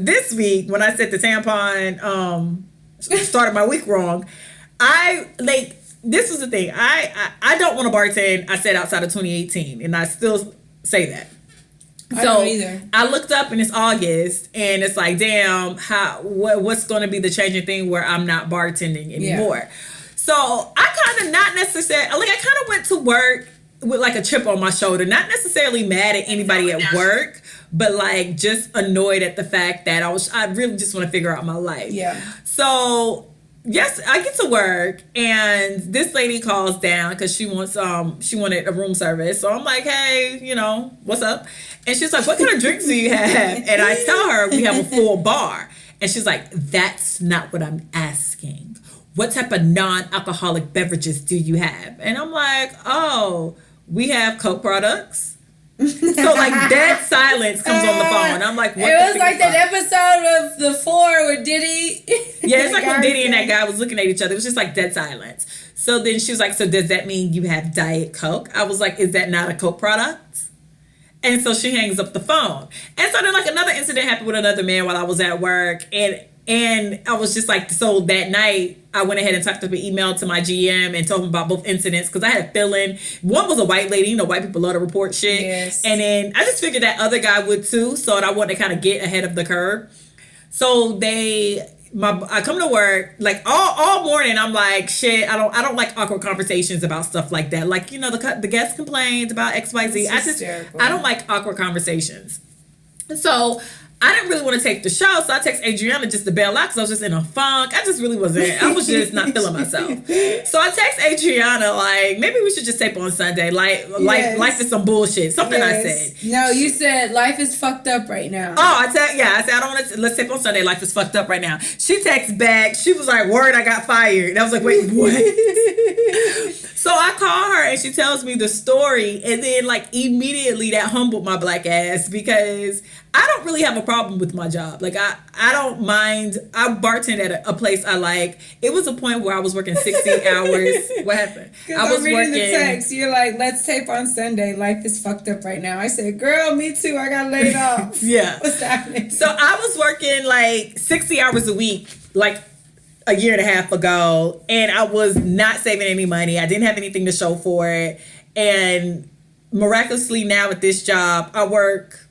this week when I said the tampon started my week wrong, this was the thing. I don't want to bartend, I said, outside of 2018. And I still say that. I don't either. I looked up and it's August and it's like, damn, what's going to be the changing thing where I'm not bartending anymore? Yeah. So I kind of not necessarily, I kind of went to work with a chip on my shoulder, not necessarily mad at anybody at work, but just annoyed at the fact that I really just want to figure out my life. Yeah. So yes, I get to work and this lady calls down because she wanted a room service. So I'm like, hey, what's up? And she's like, what kind of drinks do you have? And I tell her we have a full bar. And she's like, that's not what I'm asking. What type of non-alcoholic beverages do you have? And I'm like, oh, we have Coke products. So dead silence comes on the phone. I'm like, what? It was like that episode of The Four with Diddy. Yeah, it's like when Diddy and that guy was looking at each other. It was just dead silence. So then she was like, so does that mean you have Diet Coke? I was like, is that not a Coke product? And so she hangs up the phone. And so then another incident happened with another man while I was at work. And I was just so that night I went ahead and typed up an email to my GM and told him about both incidents because I had a feeling one was a white lady. White people love to report shit. Yes. And then I just figured that other guy would too. So I wanted to kind of get ahead of the curve. So I come to work all morning. I'm like, shit. I don't like awkward conversations about stuff like that. The guest complained about XYZ. I don't like awkward conversations. So I didn't really want to take the show, so I text Adrianna just to bail out because I was just in a funk. I just really wasn't. I was just not feeling myself. So I text Adrianna maybe we should just tape on Sunday. Life is some bullshit. Something I said. No, you said life is fucked up right now. Oh, I said I don't want to. Let's tape on Sunday. Life is fucked up right now. She texts back. She was like, "Word, I got fired." And I was like, "Wait, what?" So I call her and she tells me the story, and then immediately that humbled my black ass because I don't really have a problem with my job. I don't mind. I bartend at a place I like. It was a point where I was working 60 hours. What happened? I was reading the text. You're like, let's tape on Sunday. Life is fucked up right now. I said, girl, me too. I got laid off. Yeah. What's happening? So I was working 60 hours a week, a year and a half ago, and I was not saving any money. I didn't have anything to show for it. And miraculously now at this job, I work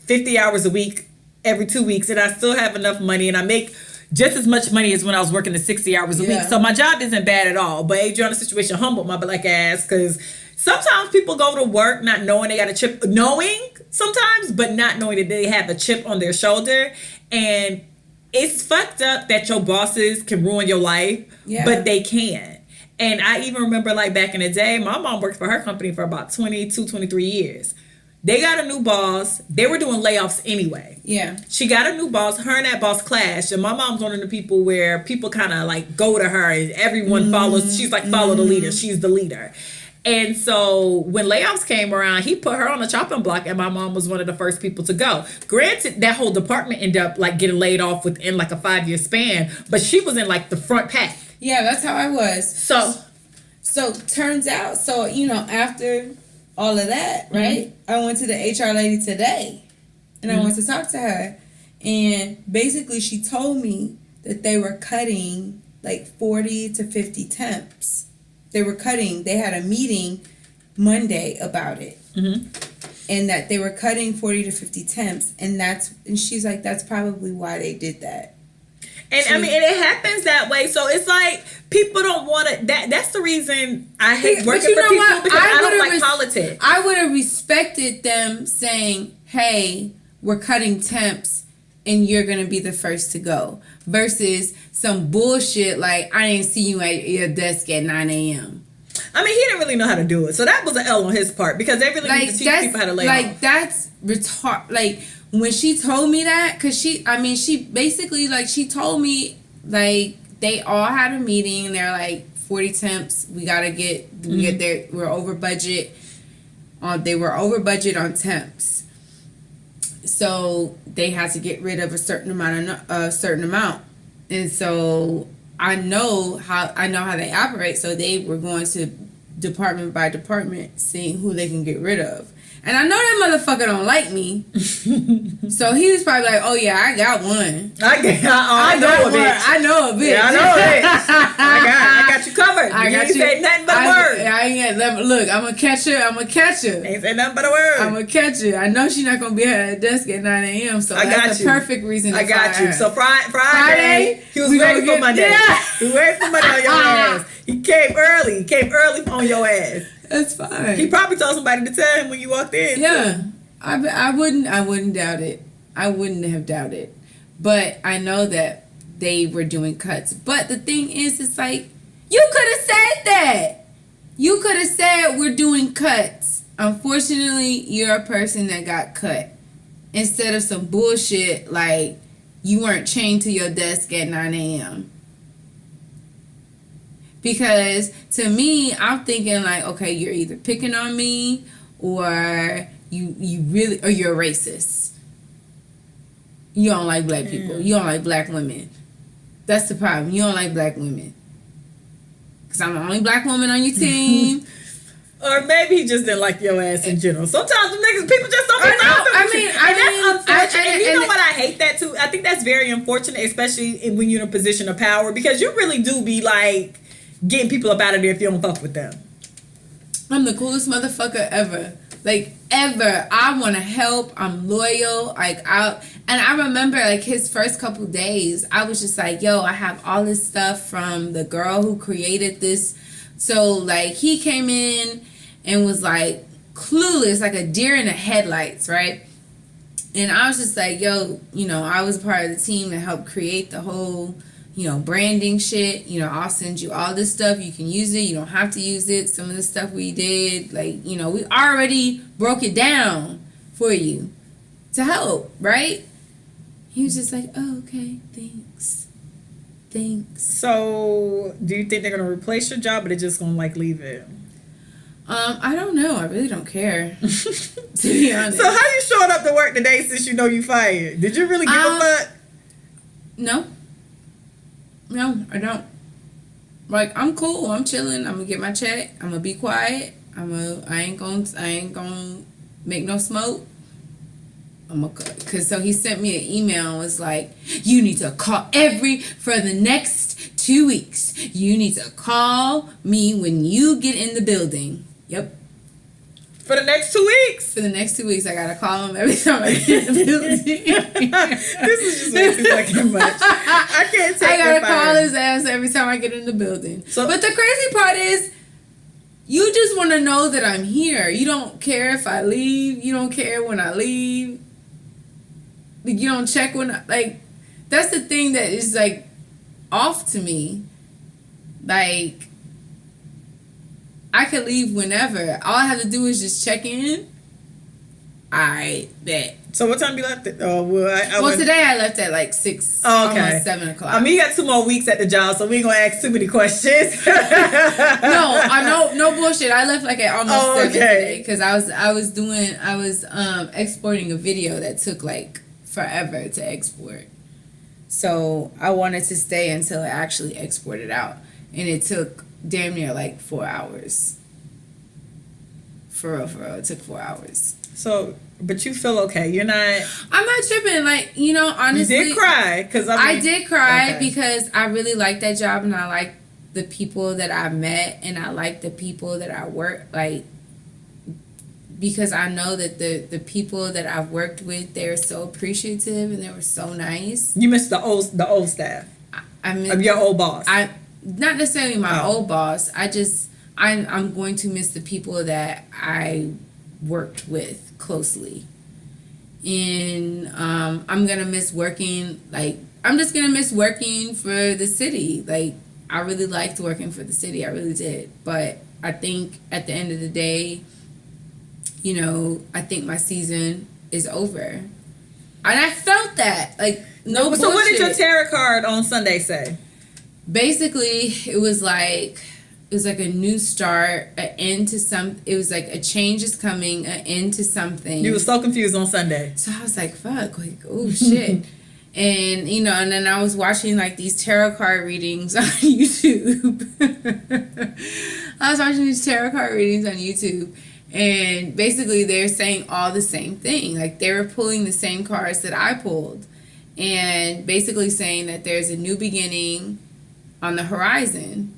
50 hours a week every 2 weeks, and I still have enough money, and I make just as much money as when I was working the 60 hours a week. So my job isn't bad at all. But Adrianna's situation humbled my black ass because sometimes people go to work not knowing they got a chip, knowing sometimes, but not knowing that they have a chip on their shoulder. And it's fucked up that your bosses can ruin your life, but they can't. And I even remember back in the day, my mom worked for her company for about 22, 23 years. They got a new boss. They were doing layoffs anyway. Yeah. She got a new boss. Her and that boss clashed. And my mom's one of the people where people kind of go to her and everyone follows. She's follow the leader. She's the leader. And so when layoffs came around, he put her on the chopping block, and my mom was one of the first people to go. Granted, that whole department ended up getting laid off within a 5-year span, but she was in the front pack. Yeah, that's how I was. So turns out, after all of that, right? I went to the HR lady today, and I went to talk to her, and basically she told me that they were cutting 40 to 50 temps. They had a meeting Monday about it. Mm-hmm. And that they were cutting 40 to 50 temps. And she's like, that's probably why they did that. And and it happens that way. So it's people don't want to, that's the reason I hate working for people because I don't like politics. I would have respected them saying, hey, we're cutting temps and you're going to be the first to go. Versus some bullshit I didn't see you at your desk at 9 a.m. I mean, he didn't really know how to do it, so that was an L on his part because they really need to teach people how to lay off. That's retard. Like when she told me that, because she basically she told me like they all had a meeting and they're like 40 temps. We get there. We're over budget. They were over budget on temps, so they had to get rid of a certain amount, and so I know how they operate. So they were going to department by department, seeing who they can get rid of. And I know that motherfucker don't like me. So he was probably like, oh yeah, I got one. I know a bitch. I know a bitch. Yeah, I know a bitch. I got you covered. You ain't say nothing but a word. I ain't got, look, I'm gonna catch her. Ain't say nothing but a word. I'm gonna catch her. I know she's not gonna be at the desk at 9 a.m. So that's a perfect reason to I got fire you. her. So Friday, he was ready for Monday. Yeah. He was ready for Monday on your ass. He came early. He came early on your ass. That's fine. He probably told somebody to tell him when you walked in. Yeah. I wouldn't doubt it. I wouldn't have doubted. But I know that they were doing cuts. But the thing is, it's like, you could have said that. You could have said we're doing cuts. Unfortunately, you're a person that got cut. Instead of some bullshit like you weren't chained to your desk at 9 a.m. Because to me, I'm thinking like, okay, you're either picking on me or you really, or you're a racist. You don't like black people. You don't like black women. That's the problem. You don't like black women. Because I'm the only black woman on your team. Or maybe he just didn't like your ass in general. Sometimes the niggas, people just don't be and that's unfortunate. And you know what? I hate that too. I think that's very unfortunate, especially when you're in a position of power, because you really do be like getting people up out of there if you don't fuck with them. I'm the coolest motherfucker ever. Like, ever. I want to help. I'm loyal. And I remember, like, his first couple days, I was just like, yo, I have all this stuff from the girl who created this. So, like, he came in and was, like, clueless, like a deer in the headlights, right? And I was just like, yo, I was part of the team that helped create the whole, branding shit. I'll send you all this stuff. You can use it. You don't have to use it. Some of the stuff we did, like, we already broke it down for you to help, right? He was just like, oh, okay, thanks. So, do you think they're going to replace your job, or they're just going to, like, leave it? I don't know. I really don't care, to be honest. So, how you showing up to work today since you know you fired? Did you really give a fuck? No, I don't. Like, I'm cool. I'm chilling. I'm gonna get my check. I'm gonna be quiet. I ain't gonna make no smoke. So he sent me an email and was like, you need to call for the next 2 weeks. You need to call me when you get in the building. Yep. For the next 2 weeks? For the next 2 weeks, I gotta call him every time I get in the building. This is just way too fucking much. I can't take it. I gotta call his ass every time I get in the building. But the crazy part is, you just want to know that I'm here. You don't care if I leave. You don't care when I leave. You don't check when that's the thing that is like off to me. Like, I could leave whenever. All I have to do is just check in. I bet. So what time you left? Today I left at like 6. Oh, okay. Almost 7 o'clock. I mean, you got 2 more weeks at the job, so we ain't gonna ask too many questions. No bullshit. I left like at almost 7 today because I was exporting a video that took like forever to export. So I wanted to stay until it actually exported out, and it took damn near like 4 hours. For real, it took 4 hours. So, but you feel okay? You're not. I'm not tripping. Like, honestly, you did cry I did cry because I really like that job, and I like the people that I met, and I like the people that I work like. Because I know that the people that I've worked with, they're so appreciative and they were so nice. You miss the old staff. I miss of your old boss. Not necessarily my old boss. I'm going to miss the people that I worked with closely, and I'm gonna miss working. Like, I'm just gonna miss working for the city. Like, I really liked working for the city. I really did, but I think at the end of the day, you know, I think my season is over. And I felt that. Like, no bullshit. So what did your tarot card on Sunday say? Basically, it was like a new start, an end to it was like a change is coming, an end to something. You were so confused on Sunday. So I was like, fuck, like, oh shit. And, you know, and then I was watching like these tarot card readings on YouTube. I was watching these tarot card readings on YouTube. And basically they're saying all the same thing. Like, they were pulling the same cards that I pulled. And basically saying that there's a new beginning on the horizon.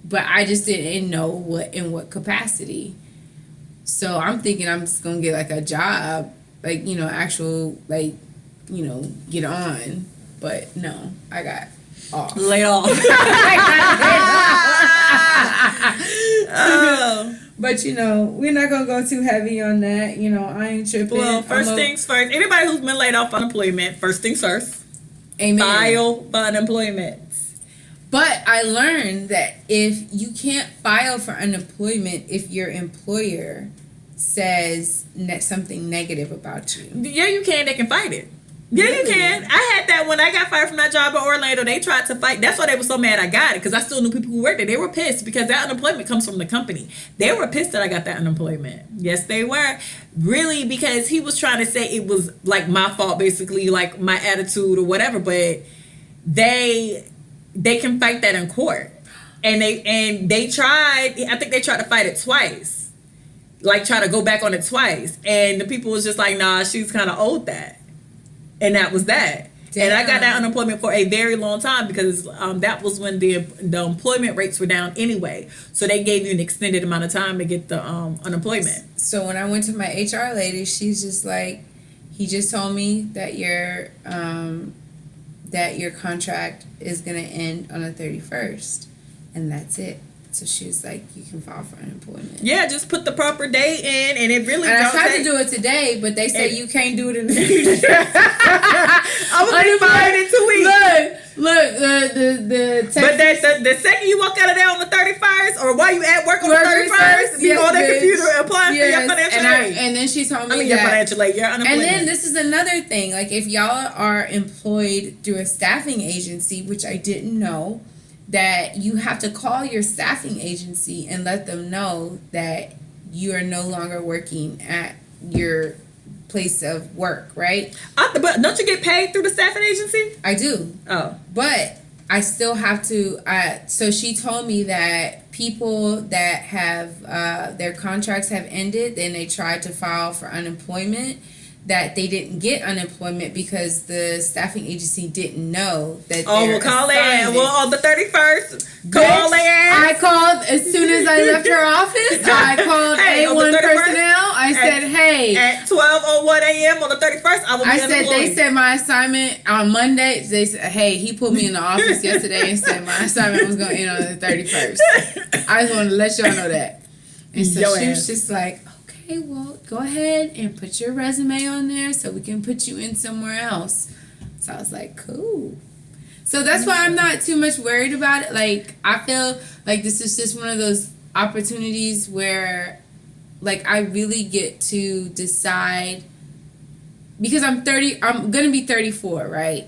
But I just didn't know in what capacity. So I'm thinking I'm just going to get like a job. Like, you know, actual, like, you know, get on. But no, I got off. Laid off. Oh. But, you know, we're not going to go too heavy on that. You know, I ain't tripping. Well, first things first. Anybody who's been laid off unemployment, first things first. Amen. File for unemployment. But I learned that if you can't file for unemployment if your employer says something negative about you. Yeah, you can. They can fight it. Yeah, really? You can. I had that when I got fired from that job in Orlando. They tried to fight. That's why they were so mad I got it, because I still knew people who worked there. They were pissed because that unemployment comes from the company. They were pissed that I got that unemployment. Yes, they were. Really, because he was trying to say it was like my fault, basically, like my attitude or whatever. But they can fight that in court. And they tried, I think they tried to fight it twice. Like, try to go back on it twice. And the people was just like, nah, she's kind of owed that. And that was that. Damn. And I got that unemployment for a very long time because that was when the employment rates were down anyway. So they gave you an extended amount of time to get the unemployment. So when I went to my HR lady, she's just like, he just told me that your contract is going to end on the 31st. And that's it. So she was like, you can file for unemployment. Yeah, just put the proper date in, and it really. And I tried to do it today, but they say you can't do it in the future. I was going to fired in 2 weeks. Look, the text. But the second you walk out of there on the 31st, or while you at work on the 31st, you on that computer applying for your financial aid. And then she told me your financial aid, your unemployment. And then this is another thing. Like, if y'all are employed through a staffing agency, which I didn't know, that you have to call your staffing agency and let them know that you are no longer working at your place of work, right? But don't you get paid through the staffing agency? I do. Oh. But I still have to, so she told me that people that have, their contracts have ended, then they tried to file for unemployment, that they didn't get unemployment because the staffing agency didn't know that. Oh, well, call in. Well, on the 31st, call in. I called as soon as I left her office. I called A1 personnel. I said, hey. At 12:01 a.m. on the 31st, I will be unemployed. They said my assignment on Monday. They said, hey, he put me in the office yesterday and said my assignment was going to end on the 31st. I just wanted to let y'all know that. And so she was just like, okay, well, go ahead and put your resume on there so we can put you in somewhere else. So I was like, cool. So that's why I'm not too much worried about it. Like, I feel like this is just one of those opportunities where, like, I really get to decide, because I'm going to be 34, right?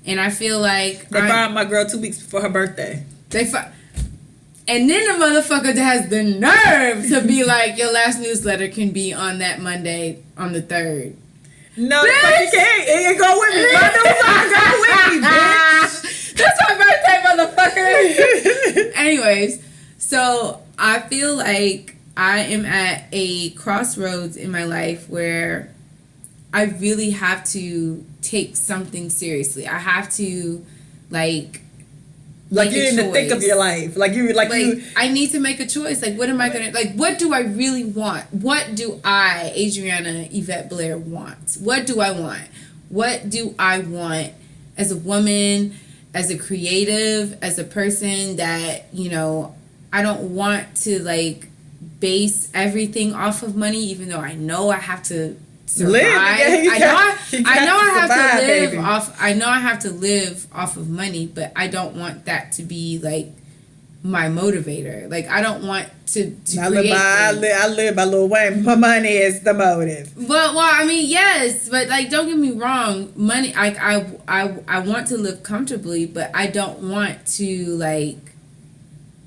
And I feel like they fired my girl 2 weeks before her birthday. And then the motherfucker has the nerve to be like, your last newsletter can be on that Monday on the 3rd. No, the fuck you can't. It can go with me. My newsletter go with me, bitch. That's my birthday, motherfucker. Anyways, so I feel like I am at a crossroads in my life where I really have to take something seriously. I have to, like you're in the thick of your life. I need to make a choice. Like, what am I gonna, like, what do I really want? What do I, Adrianna Yvette Blair, want? What do I want? What do I want as a woman, as a creative, as a person that, you know, I don't want to, like, base everything off of money, even though I know I have to survive. I know I have to live off of money, but I don't want that to be like my motivator. Like, I don't want to I create live by Lil Wayne. My money is the motive. well, I mean, yes, but like, don't get me wrong. Money, like, I want to live comfortably, but I don't want to like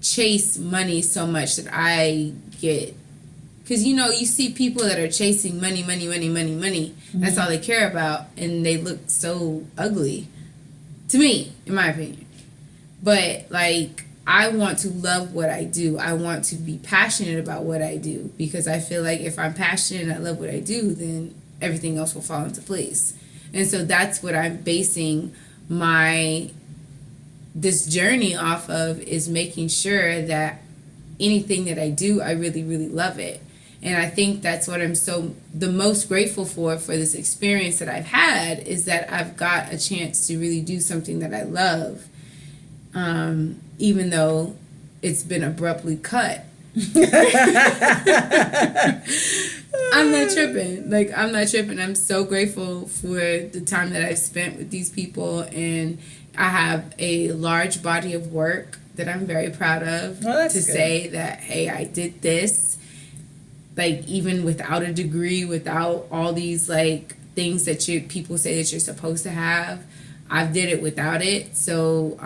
chase money so much that I get. Because, you know, you see people that are chasing money. Mm-hmm. That's all they care about. And they look so ugly. To me, in my opinion. But, like, I want to love what I do. I want to be passionate about what I do. Because I feel like if I'm passionate and I love what I do, then everything else will fall into place. And so that's what I'm basing this journey off of, is making sure that anything that I do, I really, really love it. And I think that's what I'm the most grateful for this experience that I've had, is that I've got a chance to really do something that I love, even though it's been abruptly cut. I'm not tripping. I'm so grateful for the time that I've spent with these people, and I have a large body of work that I'm very proud of say that, hey, I did this. Like, even without a degree, without all these, like, things that people say that you're supposed to have, I did it without it. So,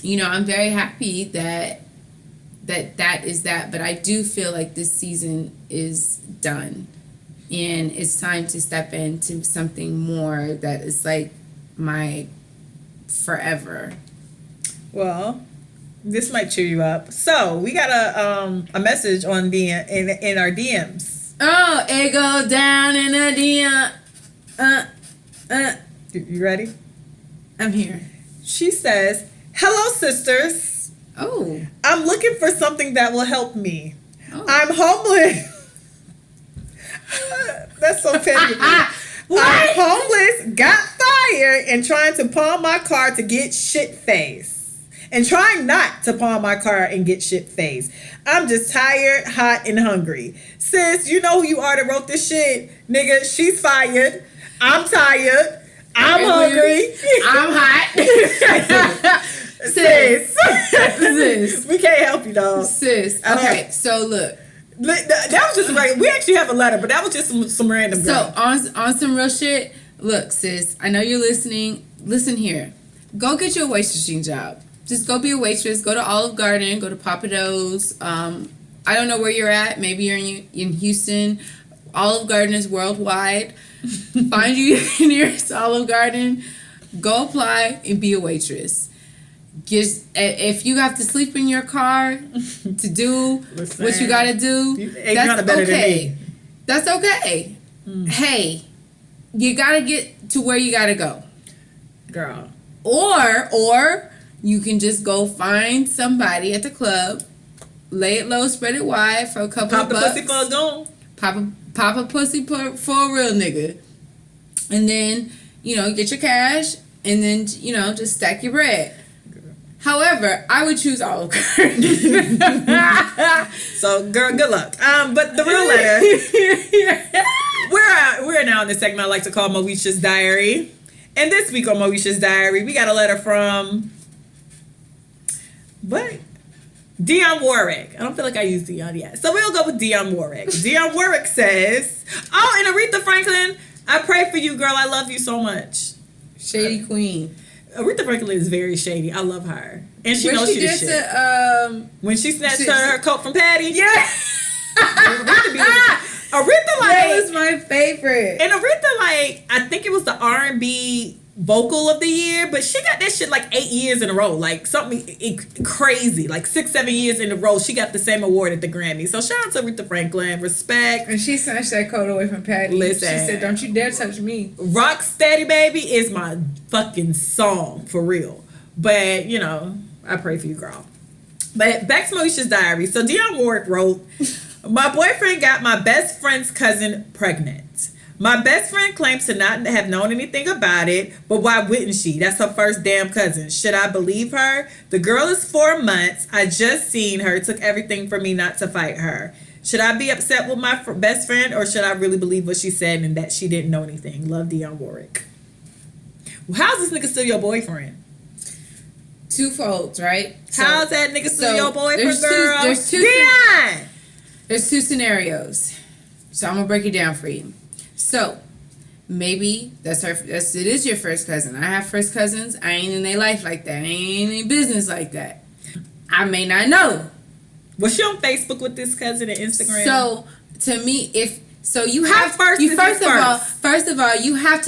you know, I'm very happy that is that. But I do feel like this season is done. And it's time to step into something more that is, like, my forever. Well, this might cheer you up. So we got a message on in our DMs. Oh, it go down in a DM. You ready? I'm here. She says, "Hello, sisters. Oh, I'm looking for something that will help me. Oh. I'm homeless." That's so petty. I'm homeless, got fired, and trying to pawn my car to get shit-faced. And trying not to pawn my car and get shit-faced. I'm just tired, hot, and hungry. Sis, you know who you are that wrote this shit. Nigga, she's fired. I'm tired. I'm hungry. I'm hot. Sis. We can't help you, dog. Sis. Okay, so look. That was just right. We actually have a letter, but that was just some random girl. So on some real shit, look, sis, I know you're listening. Listen here. Go get you a waitressing job. Just go be a waitress. Go to Olive Garden. Go to Papados. I don't know where you're at. Maybe you're in Houston. Olive Garden is worldwide. Find you your nearest Olive Garden. Go apply and be a waitress. If you have to sleep in your car to do what you got to do, that's okay. That's okay. Hey, you got to get to where you got to go. Girl. Or you can just go find somebody at the club, lay it low, spread it wide for a couple of bucks. Pop a pussy for a goon. Pop a pussy for a real nigga. And then, you know, get your cash and then, you know, just stack your bread. However, I would choose Olive Garden. So, girl, good luck. But the real letter, we're now in the segment I like to call Moesha's Diary. And this week on Moesha's Diary, we got a letter from Dionne Warwick. I don't feel like I used Dionne yet. So we'll go with Dionne Warwick. Dionne Warwick says, "Oh, and Aretha Franklin, I pray for you, girl. I love you so much." Shady queen. Aretha Franklin is very shady. I love her. And she knows she the shit. When she snatched her coat from Patty. Yeah. Aretha, like, that was my favorite. And Aretha, like, I think it was the R&B vocal of the year, but she got that shit like 8 years in a row, like something crazy, like 6-7 years in a row. She got the same award at the Grammy. So shout out to Aretha Franklin, respect. And she snatched that coat away from Patty. Listen, she said, "Don't you dare touch me." Rock Steady Baby is my fucking song for real. But you know, I pray for you, girl. But back to Moesha's Diary. So Dionne Warwick wrote, "My boyfriend got my best friend's cousin pregnant. My best friend claims to not have known anything about it, but why wouldn't she? That's her first damn cousin. Should I believe her? The girl is 4 months. I just seen her. It took everything for me not to fight her. Should I be upset with my best friend, or should I really believe what she said and that she didn't know anything? Love, Dionne Warwick." Well, how's this nigga still your boyfriend? twofold, right? How's that nigga still your boyfriend, girl? There's two scenarios. So I'm gonna break it down for you. So maybe it is your first cousin. I have first cousins. I ain't in their life like that. I ain't in business like that. I may not know. Was she on Facebook with this cousin and Instagram? So to me, you have first of all you have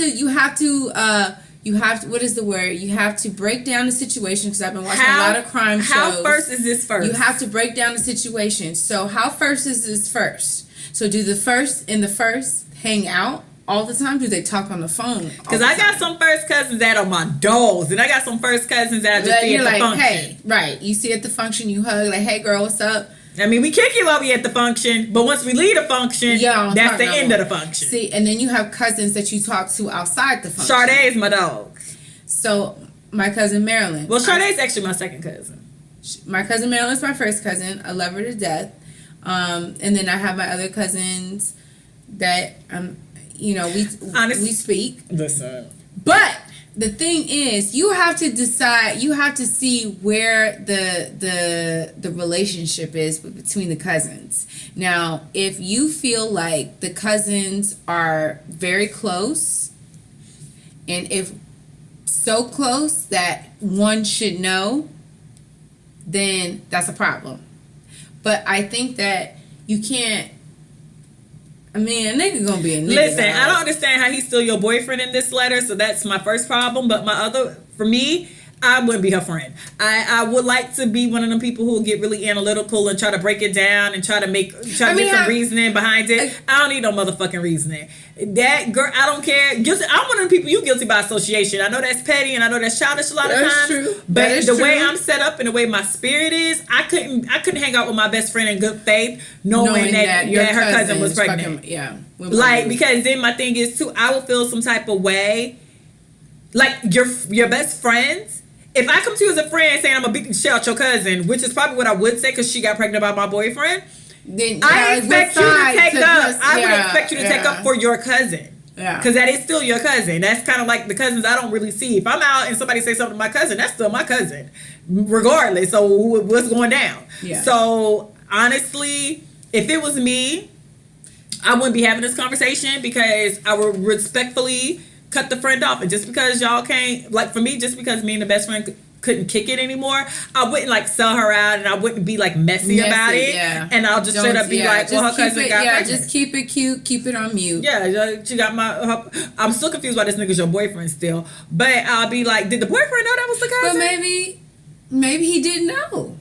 to what is the word? You have to break down the situation, because I've been watching a lot of crime shows. How first is this first? You have to break down the situation. So how first is this first? So do the first and the first hang out all the time? Do they talk on the phone? Because I got some first cousins that are my dogs, and I got some first cousins that I just see at the function. Hey, right. You see at the function, you hug, like, hey girl, what's up? I mean, we kick it while we at the function, but once we leave the function, that's the end of the function. See, and then you have cousins that you talk to outside the function. Sade is my dog. So, my cousin Marilyn. Well, Sade is actually my second cousin. My cousin Marilyn is my first cousin. I love her to death. And then I have my other cousins that, we speak. Listen. But the thing is, you have to decide, you have to see where the relationship is between the cousins. Now, if you feel like the cousins are very close, and if so close that one should know, then that's a problem. But I think that you can't. I mean, a nigga gonna be a nigga. Listen, I don't understand how he's still your boyfriend in this letter, so that's my first problem. But for me, I wouldn't be her friend. I would like to be one of them people who will get really analytical and try to break it down and try to get some reasoning behind it. I don't need no motherfucking reasoning. That girl, I don't care. I'm one of the people you guilty by association. I know that's petty and I know that's childish a lot of times. True. But the way I'm set up and the way my spirit is, I couldn't hang out with my best friend in good faith, knowing that her cousin was pregnant. Because then my thing is too, I will feel some type of way. Like your best friends. If I come to you as a friend saying I'm gonna beat the shit out your cousin, which is probably what I would say because she got pregnant by my boyfriend, then I expect you to take up. I would expect you to take up for your cousin. Yeah. Because that is still your cousin. That's kind of like the cousins I don't really see. If I'm out and somebody says something to my cousin, that's still my cousin, regardless. So what's going down? Yeah. So honestly, if it was me, I wouldn't be having this conversation because I would respectfully cut the friend off. And just because y'all can't, like for me, just because me and the best friend couldn't kick it anymore, I wouldn't like sell her out and I wouldn't be like messy about it. Yeah. And I'll just straight up be like, well, her cousin got pregnant. Just keep it cute, keep it on mute. Yeah, she got I'm still confused why this nigga's your boyfriend still. But I'll be like, did the boyfriend know that was the cousin? But maybe he didn't know.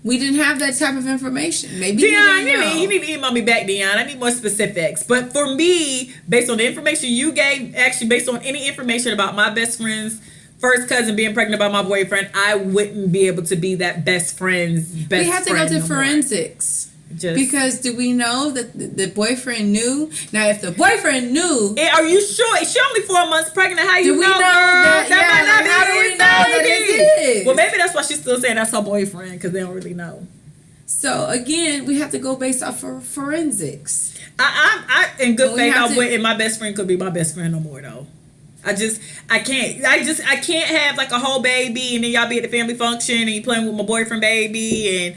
We didn't have that type of information. Maybe Dion, you need to email me back, Dion. I need more specifics. But for me, based on the information you gave, actually based on any information about my best friend's first cousin being pregnant by my boyfriend, I wouldn't be able to be that best friend's best friend. We have to go to forensics. Because do we know that the boyfriend knew? Now, if the boyfriend knew... Are you sure? She only 4 months pregnant. How you know? That is. Well, maybe that's why she's still saying that's her boyfriend, because they don't really know. So, again, we have to go based off of forensics. I in good faith, I wouldn't. My best friend could be my best friend no more, though. I can't have like a whole baby and then y'all be at the family function and you playing with my boyfriend baby and...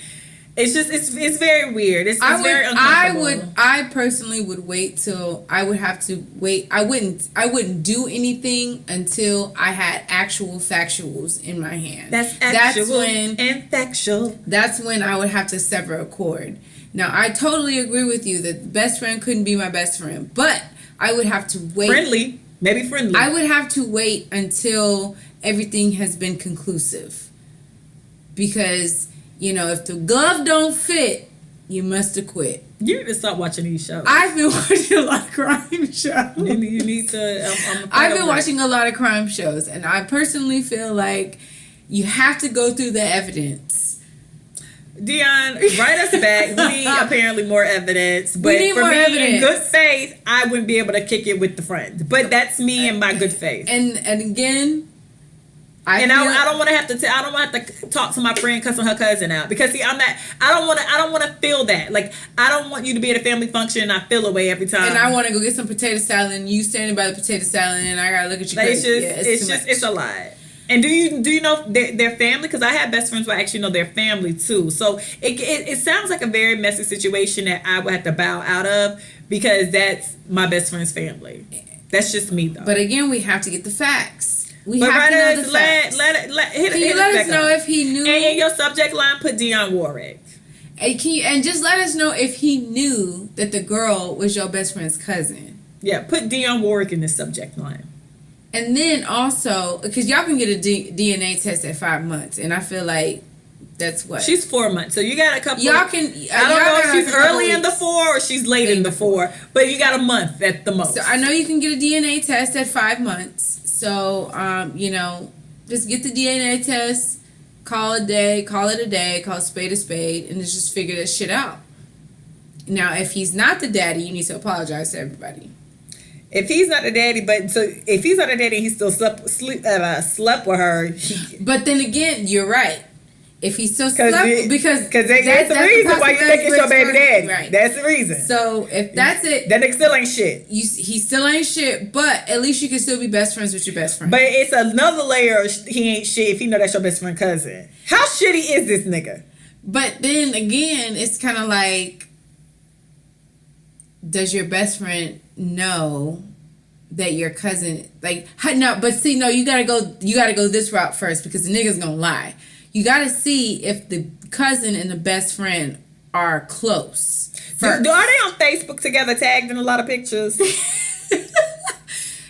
It's very weird. It's very uncomfortable. I personally would wait till I would have to wait. I wouldn't do anything until I had actual factuals in my hand. That's actual and factual. That's when I would have to sever a cord. Now, I totally agree with you that the best friend couldn't be my best friend, but I would have to wait. Maybe friendly. I would have to wait until everything has been conclusive. Because... if the glove don't fit, you must have quit. You need to stop watching these shows. I've been watching a lot of crime shows. You need to... I've been watching a lot of crime shows, and I personally feel like you have to go through the evidence. Dion, write us back. We need apparently more evidence. But for me, in good faith, I wouldn't be able to kick it with the friend. But that's me and my good faith. And again... I don't want to have to. I don't want to have to talk to my friend cussing her cousin out because see, I'm not. I don't want to feel that. Like I don't want you to be at a family function and I feel away every time. And I want to go get some potato salad and you standing by the potato salad and I gotta look at you. Like, it's a lot. And do you know their family? Because I have best friends who I actually know their family too. So it sounds like a very messy situation that I would have to bow out of because that's my best friend's family. That's just me though. But again, we have to get the facts. We but have to know the facts. Can you let us know if he knew? And in your subject line, put Dionne Warwick. And just let us know if he knew that the girl was your best friend's cousin. Yeah, put Dionne Warwick in the subject line. And then also, because y'all can get a DNA test at 5 months, and I feel like that's what she's 4 months. So you got a couple. Y'all can. I don't know if she's early in the 4 or she's late in the 4, but you got a month at the most. So I know you can get a DNA test at 5 months. So just get the DNA test. Call it a day, call a spade a spade, and just figure that shit out. Now, if he's not the daddy, you need to apologize to everybody. If he's not the daddy, if he's not the daddy, he still slept with her. But then again, you're right. If he still slept, because that's the reason why you think it's your baby daddy. Right. That's the reason. So if that's it, that nigga still ain't shit. He still ain't shit. But at least you can still be best friends with your best friend. But it's another layer of he ain't shit if you know that's your best friend cousin. How shitty is this nigga? But then again, it's kind of like, does your best friend know that your cousin no? But see, no, you gotta go this route first because the nigga's gonna lie. You gotta see if the cousin and the best friend are close. Are they on Facebook together, tagged in a lot of pictures?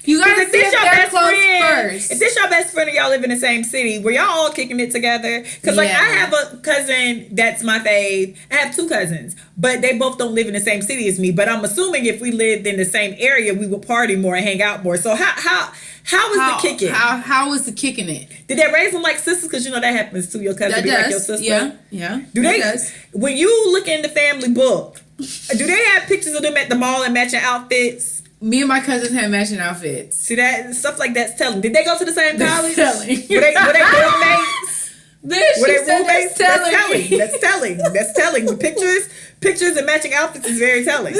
You gotta see if they're close first. If this your best friend and y'all live in the same city, were y'all all kicking it together? Because I have a cousin that's my fave. I have 2 cousins, but they both don't live in the same city as me. But I'm assuming if we lived in the same area, we would party more and hang out more. So how was the kicking? How was the kicking it? Did they raise them like sisters? Because you know that happens too. Your cousin be like your sister. Yeah. Does. When you look in the family book, do they have pictures of them at the mall in matching outfits? Me and my cousins had matching outfits. See that stuff like that's telling. Did they go to the same college? Telling. Were they roommates? Bitch, were they roommates? That's telling. That's telling. The pictures and matching outfits is very telling.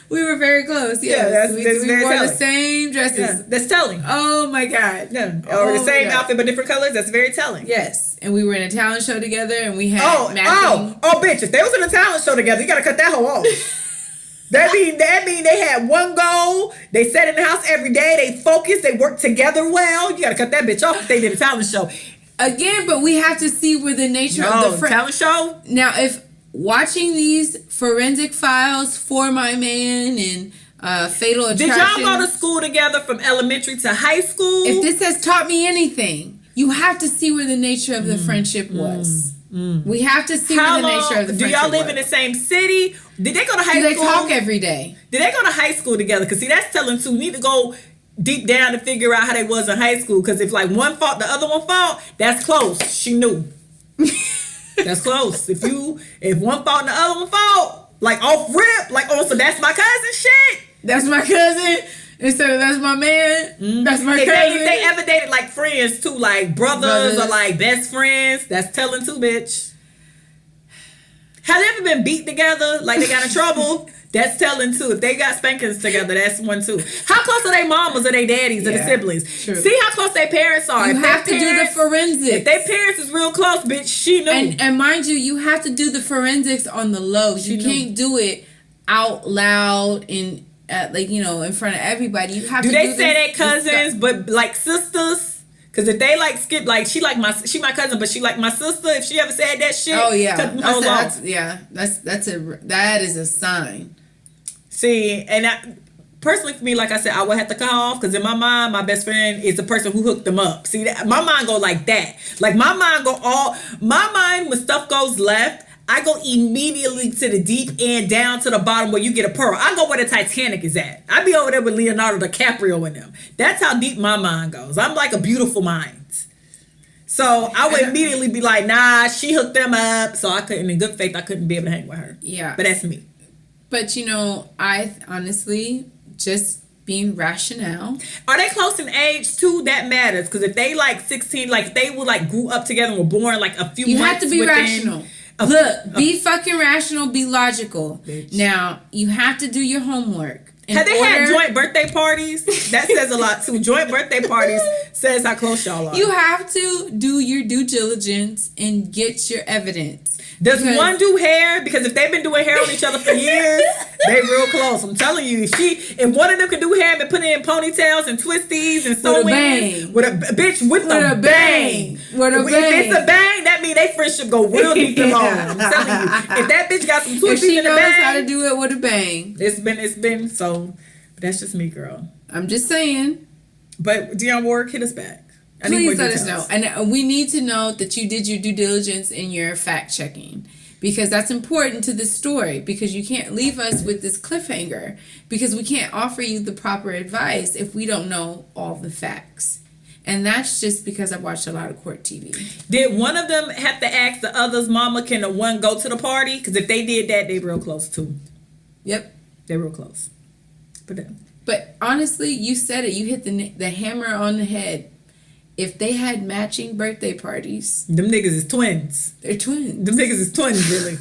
We were very close. Yes. Yeah, we very wore telling. the same dresses. Yeah, that's telling. Oh my god. Yeah. Or the same outfit but different colors. That's very telling. Yes, and we were in a talent show together, and we had matching. Bitch! If they was in a talent show together, you gotta cut that hoe off. That mean they had one goal. They sat in the house every day. They focused. They worked together well. You gotta cut that bitch off if they did a talent show. Again, but we have to see where the nature of the talent show. Now, if watching these forensic files for my man and Fatal Attraction, did y'all go to school together from elementary to high school? If this has taught me anything, you have to see where the nature of the friendship was. We have to see where the nature of the friendship was. Do y'all live in the same city? Did they go to high school? Do they talk every day? Did they go to high school together? Because see, that's telling too. We need to go deep down to figure out how they was in high school. Because if like one fought, the other one fought, that's close. She knew. That's close. If one fought and the other one fought, like off rip, like so that's my cousin shit. That's my cousin. Instead of that's my man, that's my cousin. If they ever dated like friends too, like brothers or like best friends, that's telling too, bitch. Have they ever been beat together? Like they got in trouble? That's telling too. If they got spankings together, that's one too. How close are they mamas or they daddies or the siblings? True. See how close their parents are. You have to do the forensics. If their parents is real close, bitch, she knew. And mind you have to do the forensics on the low. You can't do it out loud in front of everybody. You have to. Do they say they cousins but like sisters? Because if they like skip, like she my cousin, but she like my sister. If she ever said that shit, oh yeah, that is a sign. See, and personally for me, like I said, I would have to cut off because in my mind, my best friend is the person who hooked them up. See, my mind go like that. Like my mind when stuff goes left, I go immediately to the deep end, down to the bottom where you get a pearl. I go where the Titanic is at. I be over there with Leonardo DiCaprio and them. That's how deep my mind goes. I'm like a beautiful mind. So I would immediately be like, nah, she hooked them up. So I couldn't, in good faith, I couldn't be able to hang with her. Yeah. But that's me. But I honestly, just being rational. Are they close in age too? That matters. Because if they like 16, like they would like grew up together and were born like a few months. You have to be rational. Look, be fucking rational, be logical. Bitch. Now, you have to do your homework. Had they had joint birthday parties, that says a lot too. Joint birthday parties says how close y'all are. You have to do your due diligence and get your evidence. Does one do hair? Because if they've been doing hair on each other for years, they real close. I'm telling you, if one of them can do hair and put it in ponytails and twisties and sew-ins, with a bitch with a bang. With a bang. If it's a bang, that means they friendship go real deep and long. I'm telling you, if that bitch got some twisties in a bang, knows how to do it with a bang. It's been so. But that's just me, girl. I'm just saying. But Dionne Warwick, hit us back. Please let us know. And we need to know that you did your due diligence in your fact checking, because that's important to this story, because you can't leave us with this cliffhanger, because we can't offer you the proper advice if we don't know all the facts. And that's just because I watched a lot of court TV. Did one of them have to ask the other's mama, can the one go to the party? Because if they did that, they real close too. Yep. They real close. But honestly, you said it. You hit the hammer on the head. If they had matching birthday parties, them niggas is twins. They're twins. Them niggas is twins, really.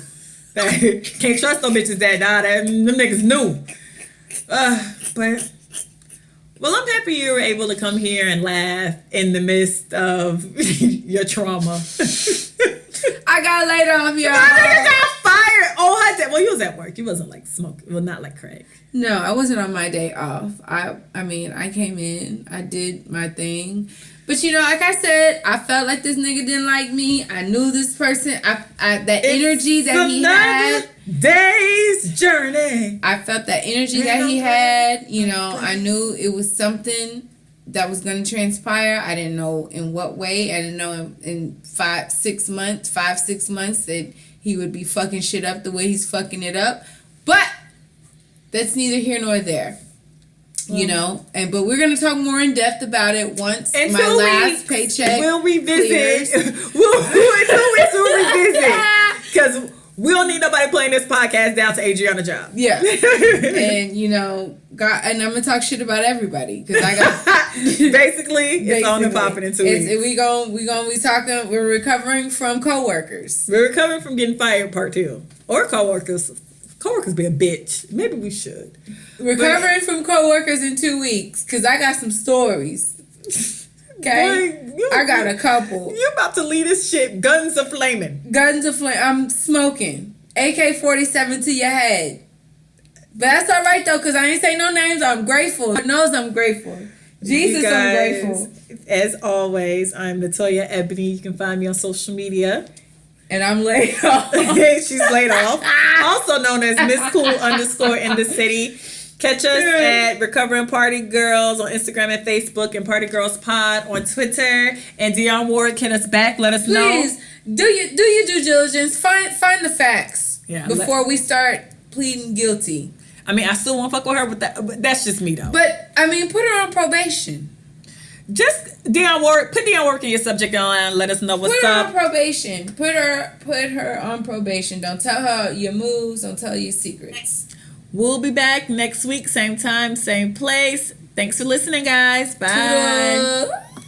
Can't trust no bitches that them niggas new. But well, I'm happy you were able to come here and laugh in the midst of your trauma. I got laid off, y'all. My nigga got fired. Oh, well, you was at work. You wasn't like smoking. Well, not like crack. No, I wasn't on my day off. I mean, I came in, I did my thing. But like I said, I felt like this nigga didn't like me. I knew this person. That energy that he had. Day's journey. I felt that energy that he had. I knew it was something that was going to transpire. I didn't know in what way. I didn't know in 5-6 months that he would be fucking shit up the way he's fucking it up. But that's neither here nor there. But we're gonna talk more in depth about it once my last paycheck. We'll revisit. We'll revisit because we don't need nobody playing this podcast down to Adrianna job. Yeah, and and I'm gonna talk shit about everybody because I got basically it's on and popping in 2 weeks. We gonna be talking. We're recovering from coworkers. We're recovering from getting fired, part 2, or coworkers. Coworkers be a bitch. Maybe we should. Recovering from coworkers in 2 weeks, because I got some stories. Okay? Boy, I got a couple. You about to leave this shit. Guns are flaming. I'm smoking. AK-47 to your head. But that's all right, though, because I ain't say no names. I'm grateful. Lord knows I'm grateful. Jesus, guys, I'm grateful. As always, I'm Latoya Ebony. You can find me on social media. And I'm laid off. She's laid off. Also known as Miss Cool _ in the city. Catch us at Recovering Party Girls on Instagram and Facebook, and Party Girls Pod on Twitter. And Dionne Warwick, hit us back. Let us know. Please do your due diligence. Find the facts before we start pleading guilty. I mean, I still won't fuck with her, but that's just me though. But I mean, put her on probation. Just Dionne Warwick. Put Dionne Warwick in your subject line. Let us know what's up. Put her on probation. Put her on probation. Don't tell her your moves. Don't tell her your secrets. We'll be back next week, same time, same place. Thanks for listening, guys. Bye. Toodle.